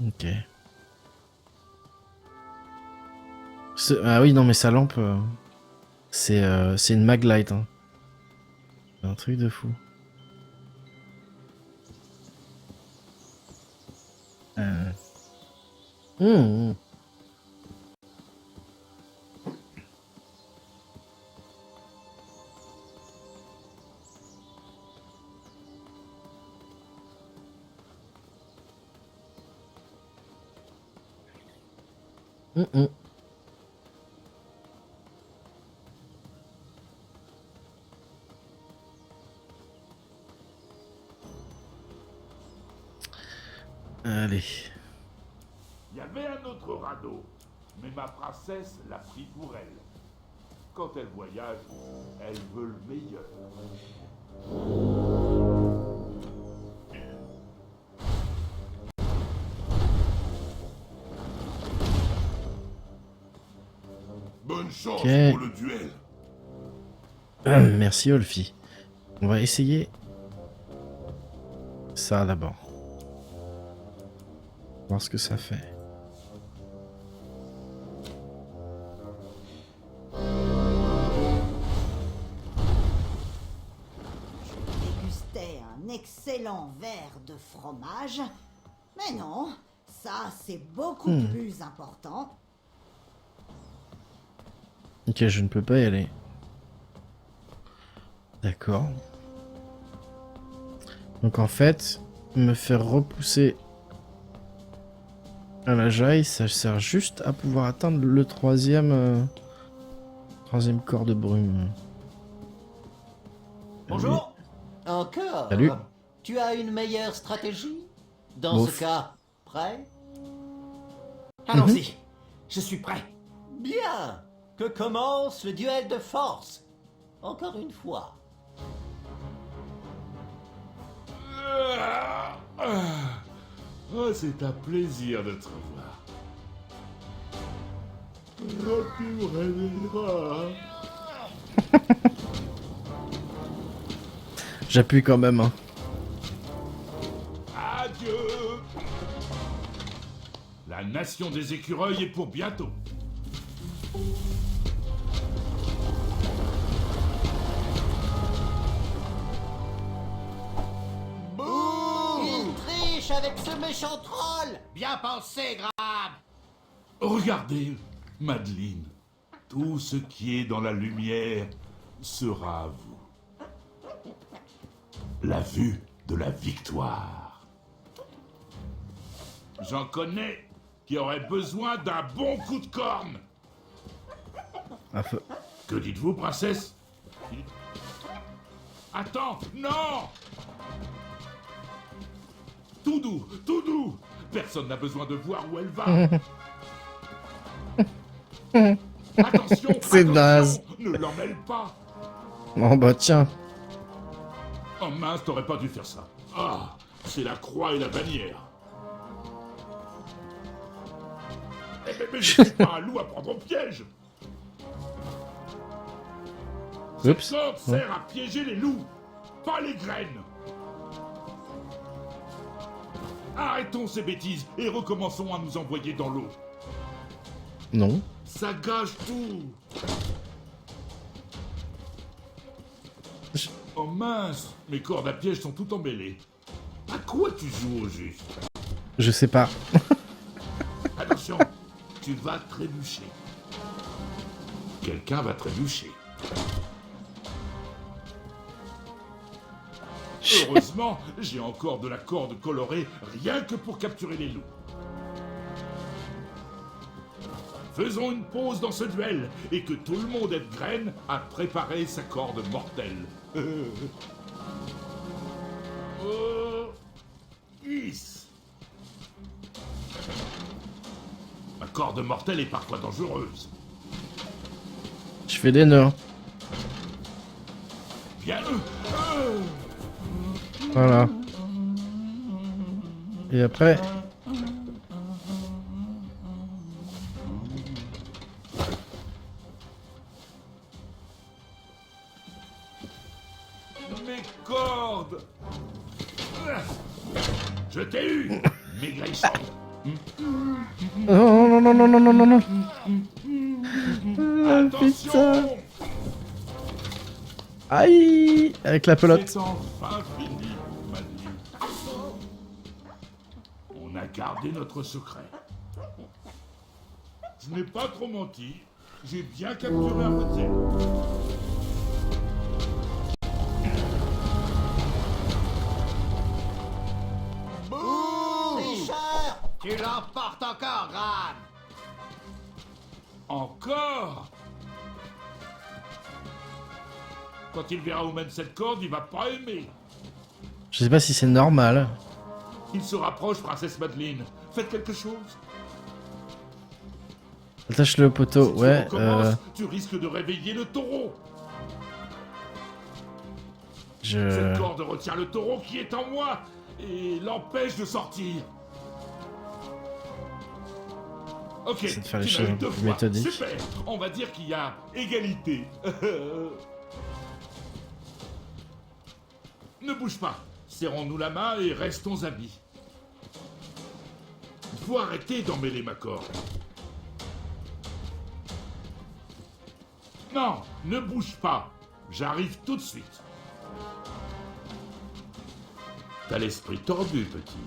S1: Ok. Ah oui, non mais sa lampe, c'est une maglite. Hein. C'est un truc de fou. Mmh. Allez.
S3: Il y avait un autre radeau, mais ma princesse l'a pris pour elle. Quand elle voyage, elle veut le meilleur. Bonne chance
S1: Ok.
S3: pour le duel.
S1: Merci Olfi. On va essayer ça d'abord. Voir ce que ça fait.
S5: Je dégustais un excellent verre de fromage. Mais non, ça c'est beaucoup plus important.
S1: Ok, je ne peux pas y aller. D'accord. Donc en fait, me faire repousser à la jaille, ça sert juste à pouvoir atteindre le troisième corps de brume.
S7: Bonjour. Encore.
S1: Salut.
S7: Tu as une meilleure stratégie? Dans
S1: Bof.
S7: ce cas, prêt? Allons-y. Je suis prêt. Bien. Que commence le duel de force. Encore une fois.
S3: Oh, c'est un plaisir de te revoir. Oh, tu me réveilleras.
S1: J'appuie quand même. Hein.
S3: Adieu. La nation des écureuils est pour bientôt.
S7: Il triche avec ce méchant troll. Bien pensé, Graham.
S3: Regardez, Madeleine. Tout ce qui est dans la lumière sera à vous. La vue de la victoire. J'en connais qui auraient besoin d'un bon coup de corne.
S1: Ah, faut-
S3: Que dites-vous, princesse? Attends, non! Tout doux, tout doux! Personne n'a besoin de voir où elle va. Attention,
S1: C'est
S3: attention,
S1: naze.
S3: ne l'emmêle pas.
S1: Oh bah tiens.
S3: Oh mince, t'aurais pas dû faire ça. Ah, c'est la croix et la bannière. Mais je suis pas un loup à prendre au piège. Cette
S1: Oups.
S3: corde sert à piéger les loups, pas les graines. Arrêtons ces bêtises et recommençons à nous envoyer dans l'eau.
S1: Non.
S3: Ça gâche tout. Oh mince, mes cordes à piège sont toutes emmêlées. À quoi tu joues au juste?
S1: Je sais pas.
S3: Attention, tu vas trébucher. Quelqu'un va trébucher. Heureusement, j'ai encore de la corde colorée rien que pour capturer les loups. Faisons une pause dans ce duel et que tout le monde ait de graine à préparer sa corde mortelle. Oh, is. Ma corde mortelle est parfois dangereuse.
S1: Je fais des nœuds.
S3: Bien.
S1: Voilà. Et après...
S3: Mes cordes. Je t'ai eu, maigrissante.
S1: Non, non, non, non, non, non, non, non. Ah,
S3: Attention.
S1: putain. Aïe. Avec la pelote.
S3: C'est enfin fini, Madeleine. On a gardé notre secret. Je n'ai pas trop menti. J'ai bien capturé un modèle.
S7: Tricheur! Tu l'emportes encore, Graham!
S3: Encore? Quand il verra où mène cette corde, il va pas aimer.
S1: Je sais pas si c'est normal.
S3: Il se rapproche, princesse Madeleine. Faites quelque chose.
S1: Attache-le au poteau.
S3: Si tu
S1: Ouais.
S3: recommences, tu risques de réveiller le taureau. Cette corde retient le taureau qui est en moi et l'empêche de sortir. Ok,
S1: C'est de faire les
S3: tu
S1: choses
S3: l'as eu
S1: un peu
S3: 2
S1: plus
S3: fois.
S1: méthodiques.
S3: Super. On va dire qu'il y a égalité. Ne bouge pas. Serrons-nous la main et restons amis. Faut arrêter d'emmêler ma corde. Non, ne bouge pas. J'arrive tout de suite. T'as l'esprit tordu, petit.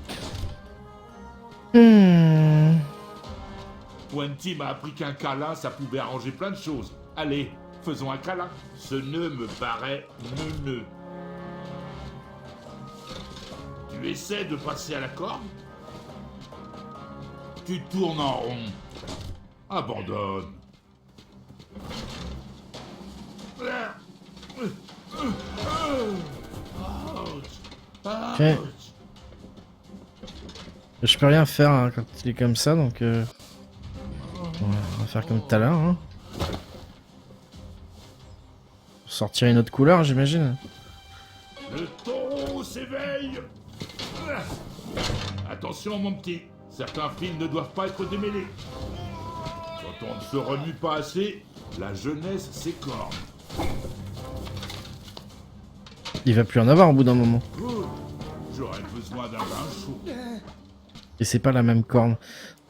S3: Wenty m'a appris qu'un câlin, ça pouvait arranger plein de choses. Allez, faisons un câlin. Ce nœud me paraît neuneux. Tu essaies de passer à la corde? Tu tournes en rond. Abandonne.
S1: Ok. Je peux rien faire hein, quand il est comme ça, donc on va faire comme tout à l'heure. Hein. Sortir une autre couleur, j'imagine.
S3: Le taureau s'éveille. Attention, mon petit. Certains fils ne doivent pas être démêlés. Quand on ne se remue pas assez, la jeunesse s'écorne.
S1: Il va plus en avoir au bout d'un moment.
S3: J'aurais besoin d'un bain chaud.
S1: Et c'est pas la même corne.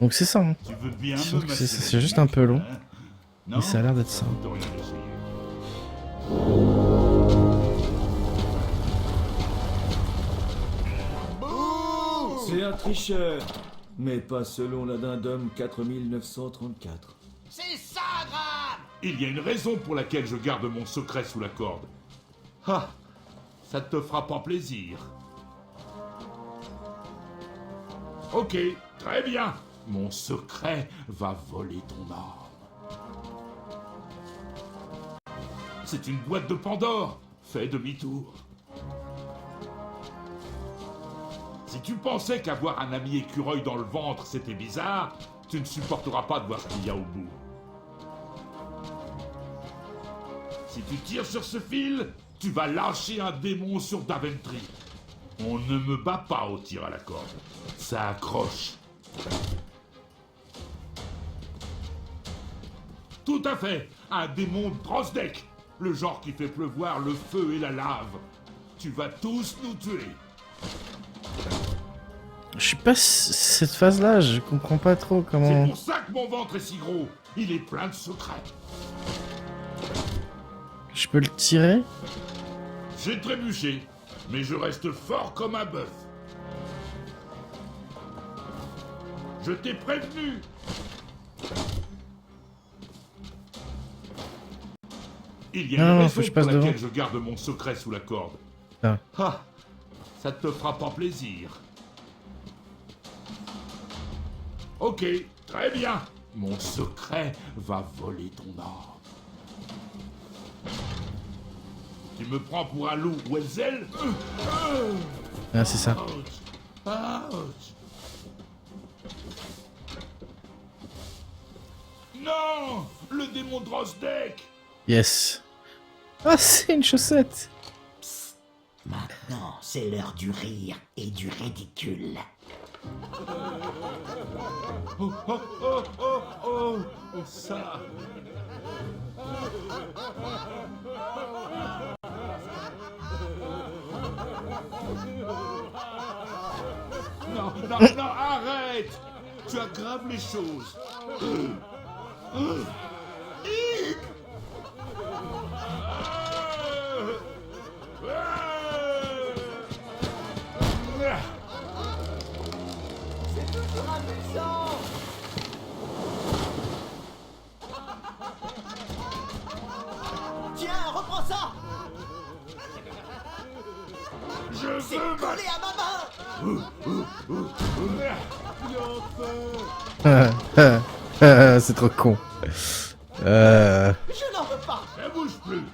S1: Donc c'est ça. Hein.
S3: Tu veux bien
S1: Sauf
S3: me
S1: que
S3: masser
S1: c'est
S3: la
S1: juste un peu long.
S3: hein? Non,
S1: Mais ça a l'air d'être ça.
S3: t'as rien essayé.
S6: C'est un tricheur, mais pas selon l'addendum 4934.
S7: C'est ça, Graham!
S3: Il y a une raison pour laquelle je garde mon secret sous la corde. Ah, ça ne te fera pas plaisir. Ok, très bien. Mon secret va voler ton âme. C'est une boîte de Pandore. Fais demi-tour. Si tu pensais qu'avoir un ami écureuil dans le ventre, c'était bizarre, tu ne supporteras pas de voir ce qu'il y a au bout. Si tu tires sur ce fil, tu vas lâcher un démon sur Daventry. On ne me bat pas au tir à la corde. Ça accroche. Tout à fait, un démon Drozdek, le genre qui fait pleuvoir le feu et la lave. Tu vas tous nous tuer.
S1: Je suis pas cette phase-là, je comprends pas trop
S3: C'est
S1: comment...
S3: pour ça que mon ventre est si gros. Il est plein de secrets.
S1: Je peux le tirer?
S3: J'ai trébuché, mais je reste fort comme un bœuf. Je t'ai prévenu. Il y a
S1: Non,
S3: une
S1: non,
S3: raison
S1: faut que je
S3: pour
S1: passe
S3: laquelle
S1: devant.
S3: je garde mon secret sous la corde.
S1: Ah.
S3: Ah, ça te fera pas plaisir. Ok, très bien. Mon secret va voler ton âme. Tu me prends pour un loup Welzel?
S1: Ah, c'est ça.
S3: Ouch. Ouch. Non! Le démon Drozdek!
S1: Yes. Ah, c'est une chaussette.
S7: Maintenant, c'est l'heure du rire et du ridicule.
S3: Oh, oh, oh, oh, oh, oh, ça! Non, non, non, arrête! Tu aggraves les choses.
S2: C'est toujours amusant. Tiens, reprends ça.
S3: Je
S2: C'est
S3: veux
S2: collé à ma main.
S1: C'est trop con.
S2: Je n'en veux pas.
S3: Ne bouge plus.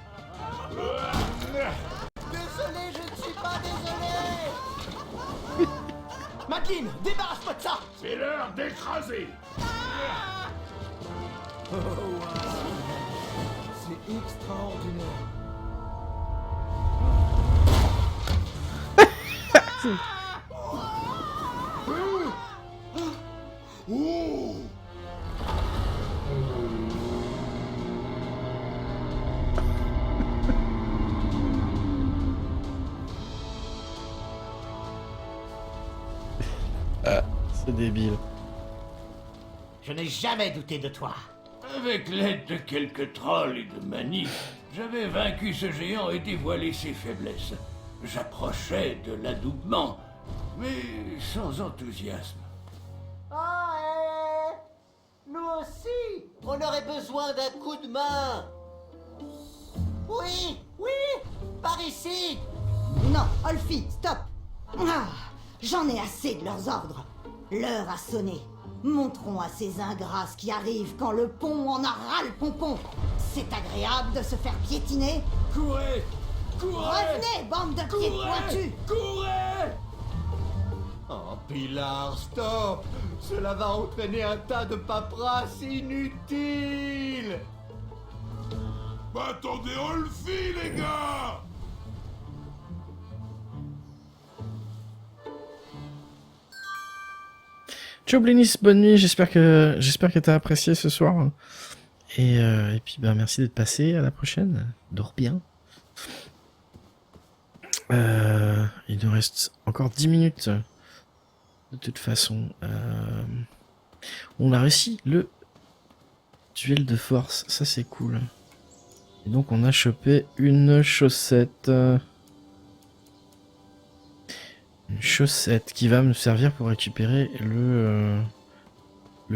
S2: Désolé, je ne suis pas désolé. Madeline, débarrasse-moi de ça.
S3: C'est l'heure d'écraser.
S2: Oh, wow. C'est extraordinaire.
S3: Oh!
S1: C'est débile.
S7: Je n'ai jamais douté de toi.
S4: Avec l'aide de quelques trolls et de manifs, j'avais vaincu ce géant et dévoilé ses faiblesses. J'approchais de l'adoubement, mais sans enthousiasme.
S2: Ah, nous aussi, on aurait besoin d'un coup de main. Oui, oui, par ici.
S5: Non, Olfi, stop. Ah, j'en ai assez de leurs ordres. L'heure a sonné. Montrons à ces ingrats ce qui arrive quand le pont en a ras le pompon. C'est agréable de se faire piétiner.
S4: Courez! Courez!
S5: Revenez, bande de pieds pointus.
S4: Courez!
S8: Oh, Pilar, stop! Cela va entraîner un tas de paperasse inutile!
S3: Bah attendez, on le fit, les gars!
S1: Ciao Blinis, bonne nuit, j'espère que t'as apprécié ce soir. Et puis bah merci d'être passé, à la prochaine. Dors bien. Il nous reste encore 10 minutes. De toute façon, on a réussi le duel de force, ça c'est cool. Et donc on a chopé une chaussette. Une chaussette qui va me servir pour récupérer le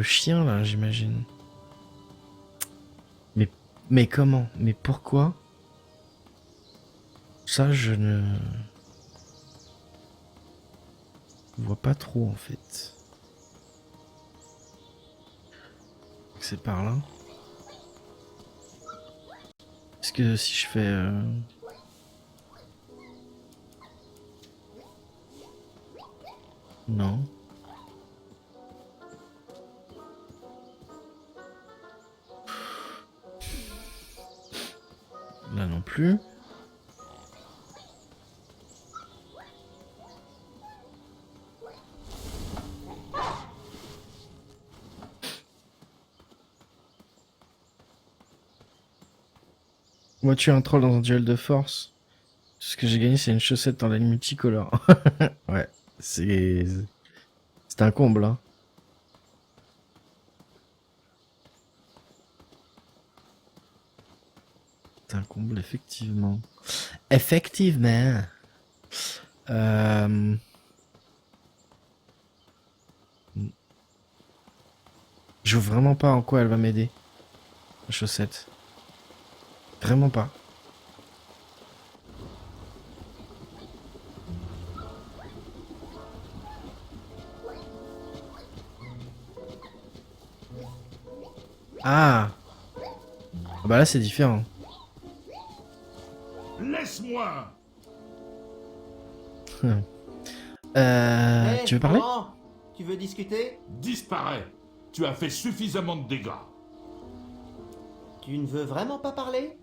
S1: chien là, j'imagine. Mais comment? Mais pourquoi? Ça je ne vois pas trop en fait. que c'est par là. Est-ce que si je fais... Non. Là non plus. Moi, tu es un troll dans un duel de force. Tout ce que j'ai gagné, c'est une chaussette en laine multicolore. Ouais, c'est un comble, hein. C'est un comble, effectivement. Effectivement. Je vois vraiment pas en quoi elle va m'aider, la chaussette. Vraiment pas. Ah, bah là c'est différent.
S3: Laisse-moi.
S2: Hey,
S1: Tu veux parler?
S2: Laurent, tu veux discuter?
S3: Disparais. Tu as fait suffisamment de dégâts.
S2: Tu ne veux vraiment pas parler?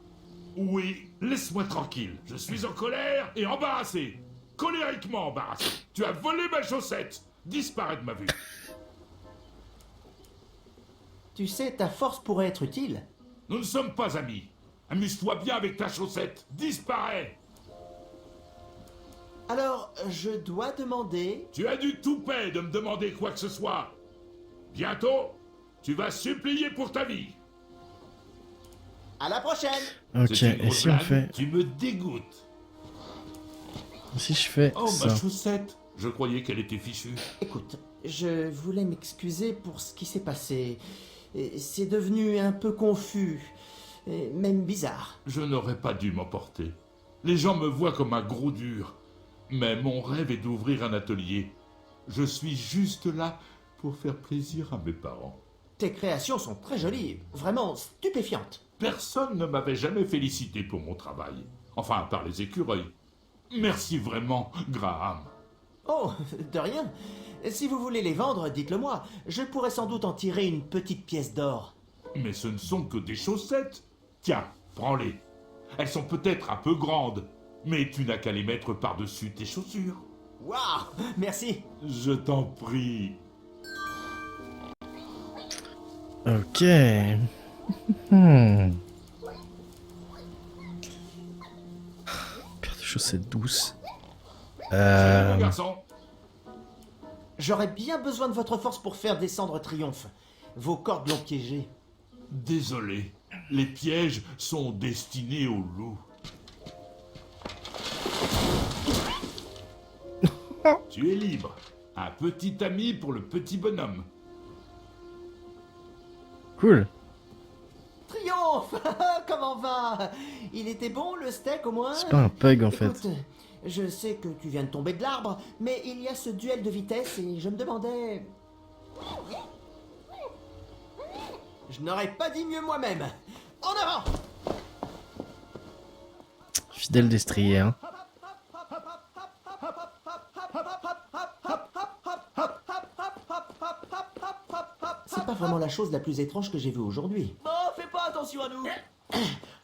S3: Oui, laisse-moi tranquille. Je suis en colère et embarrassé. Colériquement embarrassé. Tu as volé ma chaussette. Disparais de ma vue.
S2: Tu sais, ta force pourrait être utile.
S3: Nous ne sommes pas amis. Amuse-toi bien avec ta chaussette. Disparais.
S2: Alors, je dois demander...
S3: Tu as du toupet de me demander quoi que ce soit. Bientôt, tu vas supplier pour ta vie.
S2: À la prochaine!
S1: Ok,
S3: C'est une
S1: et
S3: grosse
S1: si on
S3: blague.
S1: fait...
S3: Tu me dégoûtes.
S1: Si je fais
S3: Oh,
S1: ça...
S3: ma chaussette. Je croyais qu'elle était fichue.
S2: Écoute, je voulais m'excuser pour ce qui s'est passé. Et c'est devenu un peu confus, et même bizarre.
S3: Je n'aurais pas dû m'emporter. Les gens me voient comme un gros dur. Mais mon rêve est d'ouvrir un atelier. Je suis juste là pour faire plaisir à mes parents.
S2: Tes créations sont très jolies, vraiment stupéfiantes.
S3: Personne ne m'avait jamais félicité pour mon travail. Enfin, à part les écureuils. Merci vraiment, Graham.
S2: Oh, de rien. Si vous voulez les vendre, dites-le moi. Je pourrais sans doute en tirer une petite pièce d'or.
S3: Mais ce ne sont que des chaussettes. Tiens, prends-les. Elles sont peut-être un peu grandes, mais tu n'as qu'à les mettre par-dessus tes chaussures.
S2: Waouh, merci.
S3: Je t'en prie.
S1: Ok. Paire de chaussettes douces.
S3: Mon garçon.
S2: J'aurais bien besoin de votre force pour faire descendre Triomphe. Vos cordes l'ont piégé.
S3: Désolé, les pièges sont destinés aux loups. Tu es libre. Un petit ami pour le petit bonhomme.
S1: Cool.
S2: Triomphe. Comment va? Il était bon le steak au moins?
S1: C'est pas un pug en fait.
S2: Écoute, je sais que tu viens de tomber de l'arbre, mais il y a ce duel de vitesse et je me demandais... Je n'aurais pas dit mieux moi-même. En avant!
S1: Fidèle destrier, hein.
S2: C'est pas vraiment la chose la plus étrange que j'ai vue aujourd'hui.
S7: Bon, fais pas attention à nous.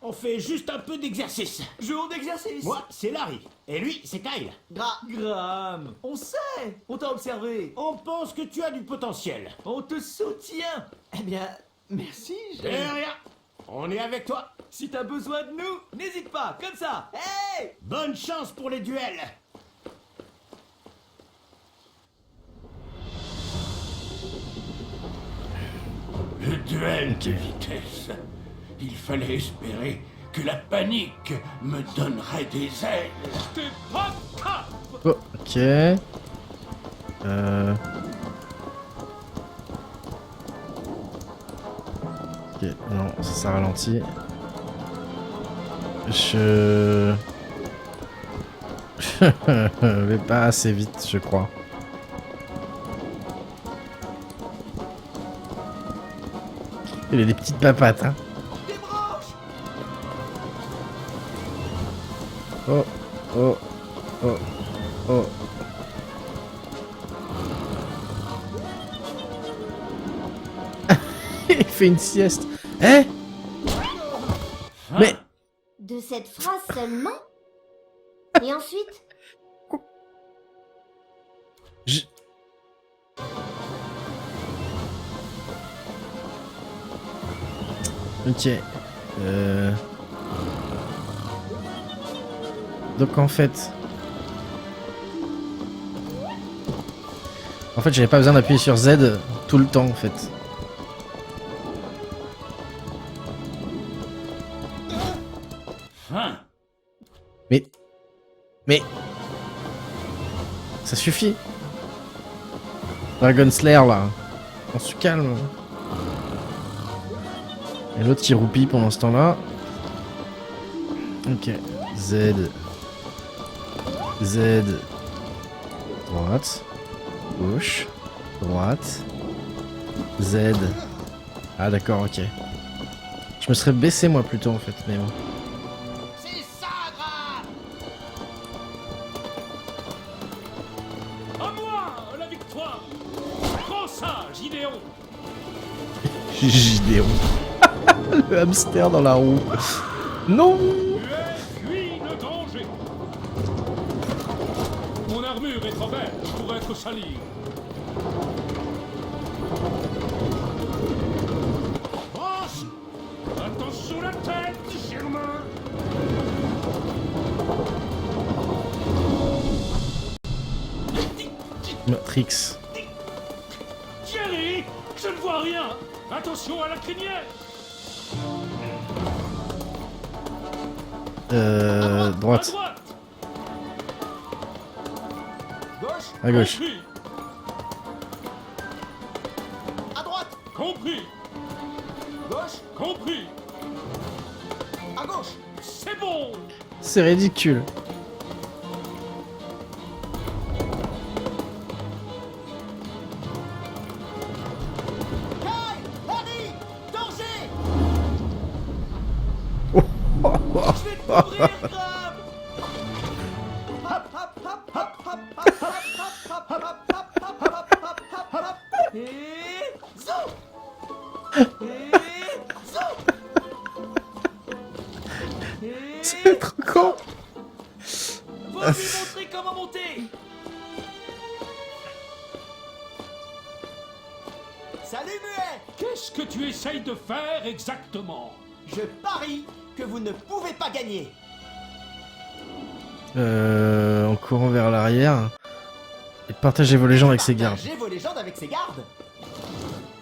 S2: On fait juste un peu d'exercice.
S7: Jour d'exercice.
S2: Moi, c'est Larry. Et lui, c'est Kyle.
S7: Graham, on sait. On t'a observé.
S2: On pense que tu as du potentiel.
S7: On te soutient.
S2: Eh bien, merci.
S7: De
S2: rien. On est avec toi.
S7: Si t'as besoin de nous, n'hésite pas, comme ça. Hey!
S2: Bonne chance pour les duels.
S4: Le duel de vitesse. Il fallait espérer que la panique me donnerait des ailes.
S1: Oh, ok. Ok, non, ça ralentit. Je vais pas assez vite, je crois. Il a des petites papates, hein.
S2: Débranche!
S1: Oh, oh, oh, oh. Il fait une sieste. Eh? Mais...
S10: De cette phrase seulement? Et ensuite?
S1: Je... Ok. Donc en fait... j'avais pas besoin d'appuyer sur Z tout le temps en fait. Mais... Ça suffit. Dragon Slayer là. On se calme. Et l'autre qui roupille pendant ce temps-là. Ok. Z. Z. Droite. Gauche. Droite. Z. Ah d'accord, ok. Je me serais baissé moi plutôt en fait, mais bon.
S2: C'est ça, Graham!
S3: À moi, la victoire! Prends ça, Gideon!
S1: Gideon. Le hamster dans la roue. Non!
S3: Fuis le danger! Mon armure est trop belle pour être salie.
S2: Branche!
S3: Attention la tête, Germain!
S1: Matrix.
S3: Jerry, je ne vois rien! Attention à la crinière!
S1: Droite.
S3: À droite!
S2: Gauche!
S1: À gauche.
S3: Compris!
S2: À droite!
S3: Compris!
S2: Gauche!
S3: Compris!
S2: À gauche!
S3: C'est bon!
S1: C'est ridicule.
S2: Hey! Harry! Danger! Je vais te couvrir, Graham! Hop, hop, hop, hop, hop, hop, hop, hop, hop, hop, hop, hop, hop, hop, hop, hop. Et... Zou! Et... Zou! Et...
S1: C'est trop con.
S2: Faut lui montrer comment monter! Salut, Muet!
S3: Qu'est-ce que tu essayes de faire exactement?
S2: Je parie que vous ne pouvez pas gagner!
S1: En courant vers l'arrière. Et partagez vos légendes avec ses gardes.
S2: Partagez vos légendes avec ses gardes!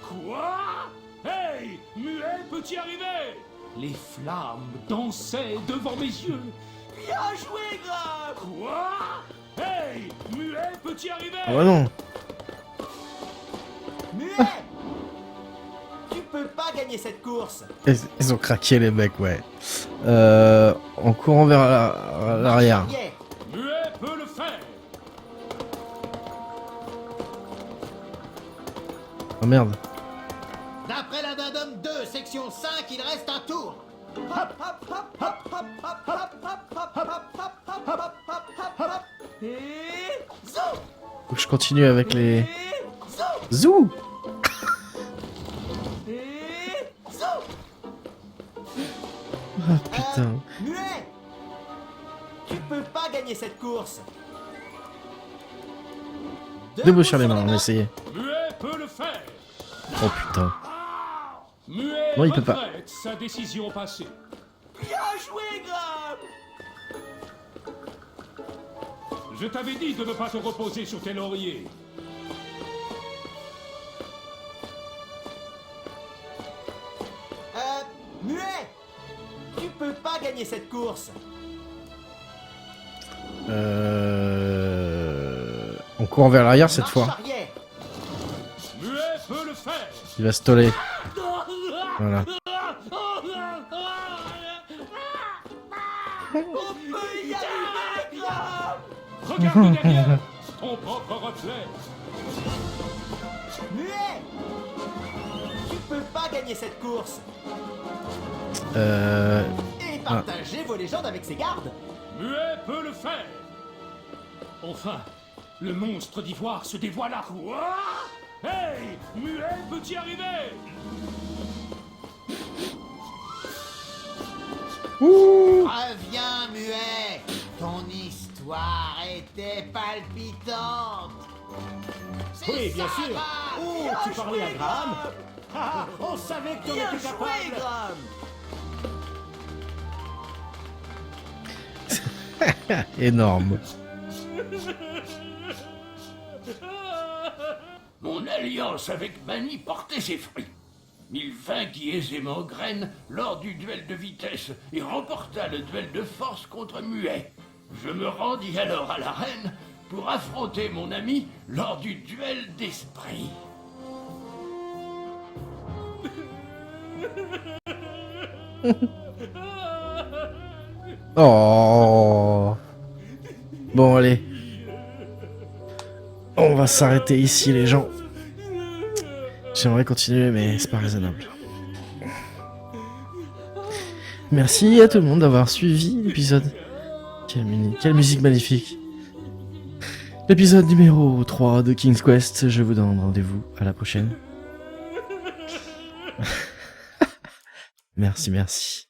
S3: Quoi? Hey! Muet peut-y arriver! Les flammes dansaient devant mes yeux.
S2: Bien joué, Graham!
S3: Quoi? Hey! Muet peut-y arriver!
S1: Ah bah non.
S2: Muet! Tu peux pas gagner cette course!
S1: Ils ont craqué les mecs, ouais. En courant vers l'arrière.
S2: Yeah.
S3: Muet peut le faire!
S1: Oh merde.
S2: D'après l'addendum 2, section 5, il reste un tour! Hop, hop, hop, hop, hop, hop, hop, hop, hop, hop, hop, hop, hop, hop, hop, hop. Et... Zou!
S1: Faut que je continue avec les...
S2: Et... Zou!
S1: Zou.
S2: Et... Zou!
S1: Ah putain.
S2: Muet! Tu peux pas gagner cette course!
S1: Debout sur les mains, on va essayer.
S3: Muet peut le faire!
S1: Oh putain.
S3: Muet
S1: Non, il peut pas.
S3: regrette sa décision passée.
S2: Bien joué, Graham!
S3: Je t'avais dit de ne pas te reposer sur tes lauriers.
S2: Muet! Tu peux pas gagner cette course!
S1: En courant vers l'arrière cette
S2: Marche
S1: fois.
S2: arrière.
S3: Muet peut le faire!
S1: Il va se toller. Voilà.
S2: On peut y arriver, Graham!
S3: Regarde derrière! Ton propre reflet!
S2: Muet! Tu peux pas gagner gagner cette course
S1: Ah.
S2: et partager vos légendes avec ses gardes.
S3: Muet peut le faire. Enfin, le monstre d'ivoire se dévoile à quoi? Hey, Muet peut y arriver.
S7: Reviens, Muet. Ton histoire était palpitante. C'est
S2: Oui, bien
S7: ça,
S2: sûr.
S7: Graham.
S2: Oh,
S7: Bien
S2: tu parlais à
S7: joué,
S2: Graham. Ah, on savait que tu en
S7: Bien
S2: étais
S7: joué,
S2: capable.
S7: Graham.
S1: Énorme.
S4: Mon alliance avec Mani portait ses fruits. Il vainquit aisément Graine lors du duel de vitesse et remporta le duel de force contre Muet. Je me rendis alors à l'arène pour affronter mon ami lors du duel d'esprit.
S1: Oh. Bon, allez. On va s'arrêter ici, les gens. J'aimerais continuer, mais c'est pas raisonnable. Merci à tout le monde d'avoir suivi l'épisode. Quelle musique magnifique. L'épisode numéro 3 de King's Quest. Je vous donne rendez-vous à la prochaine. Merci.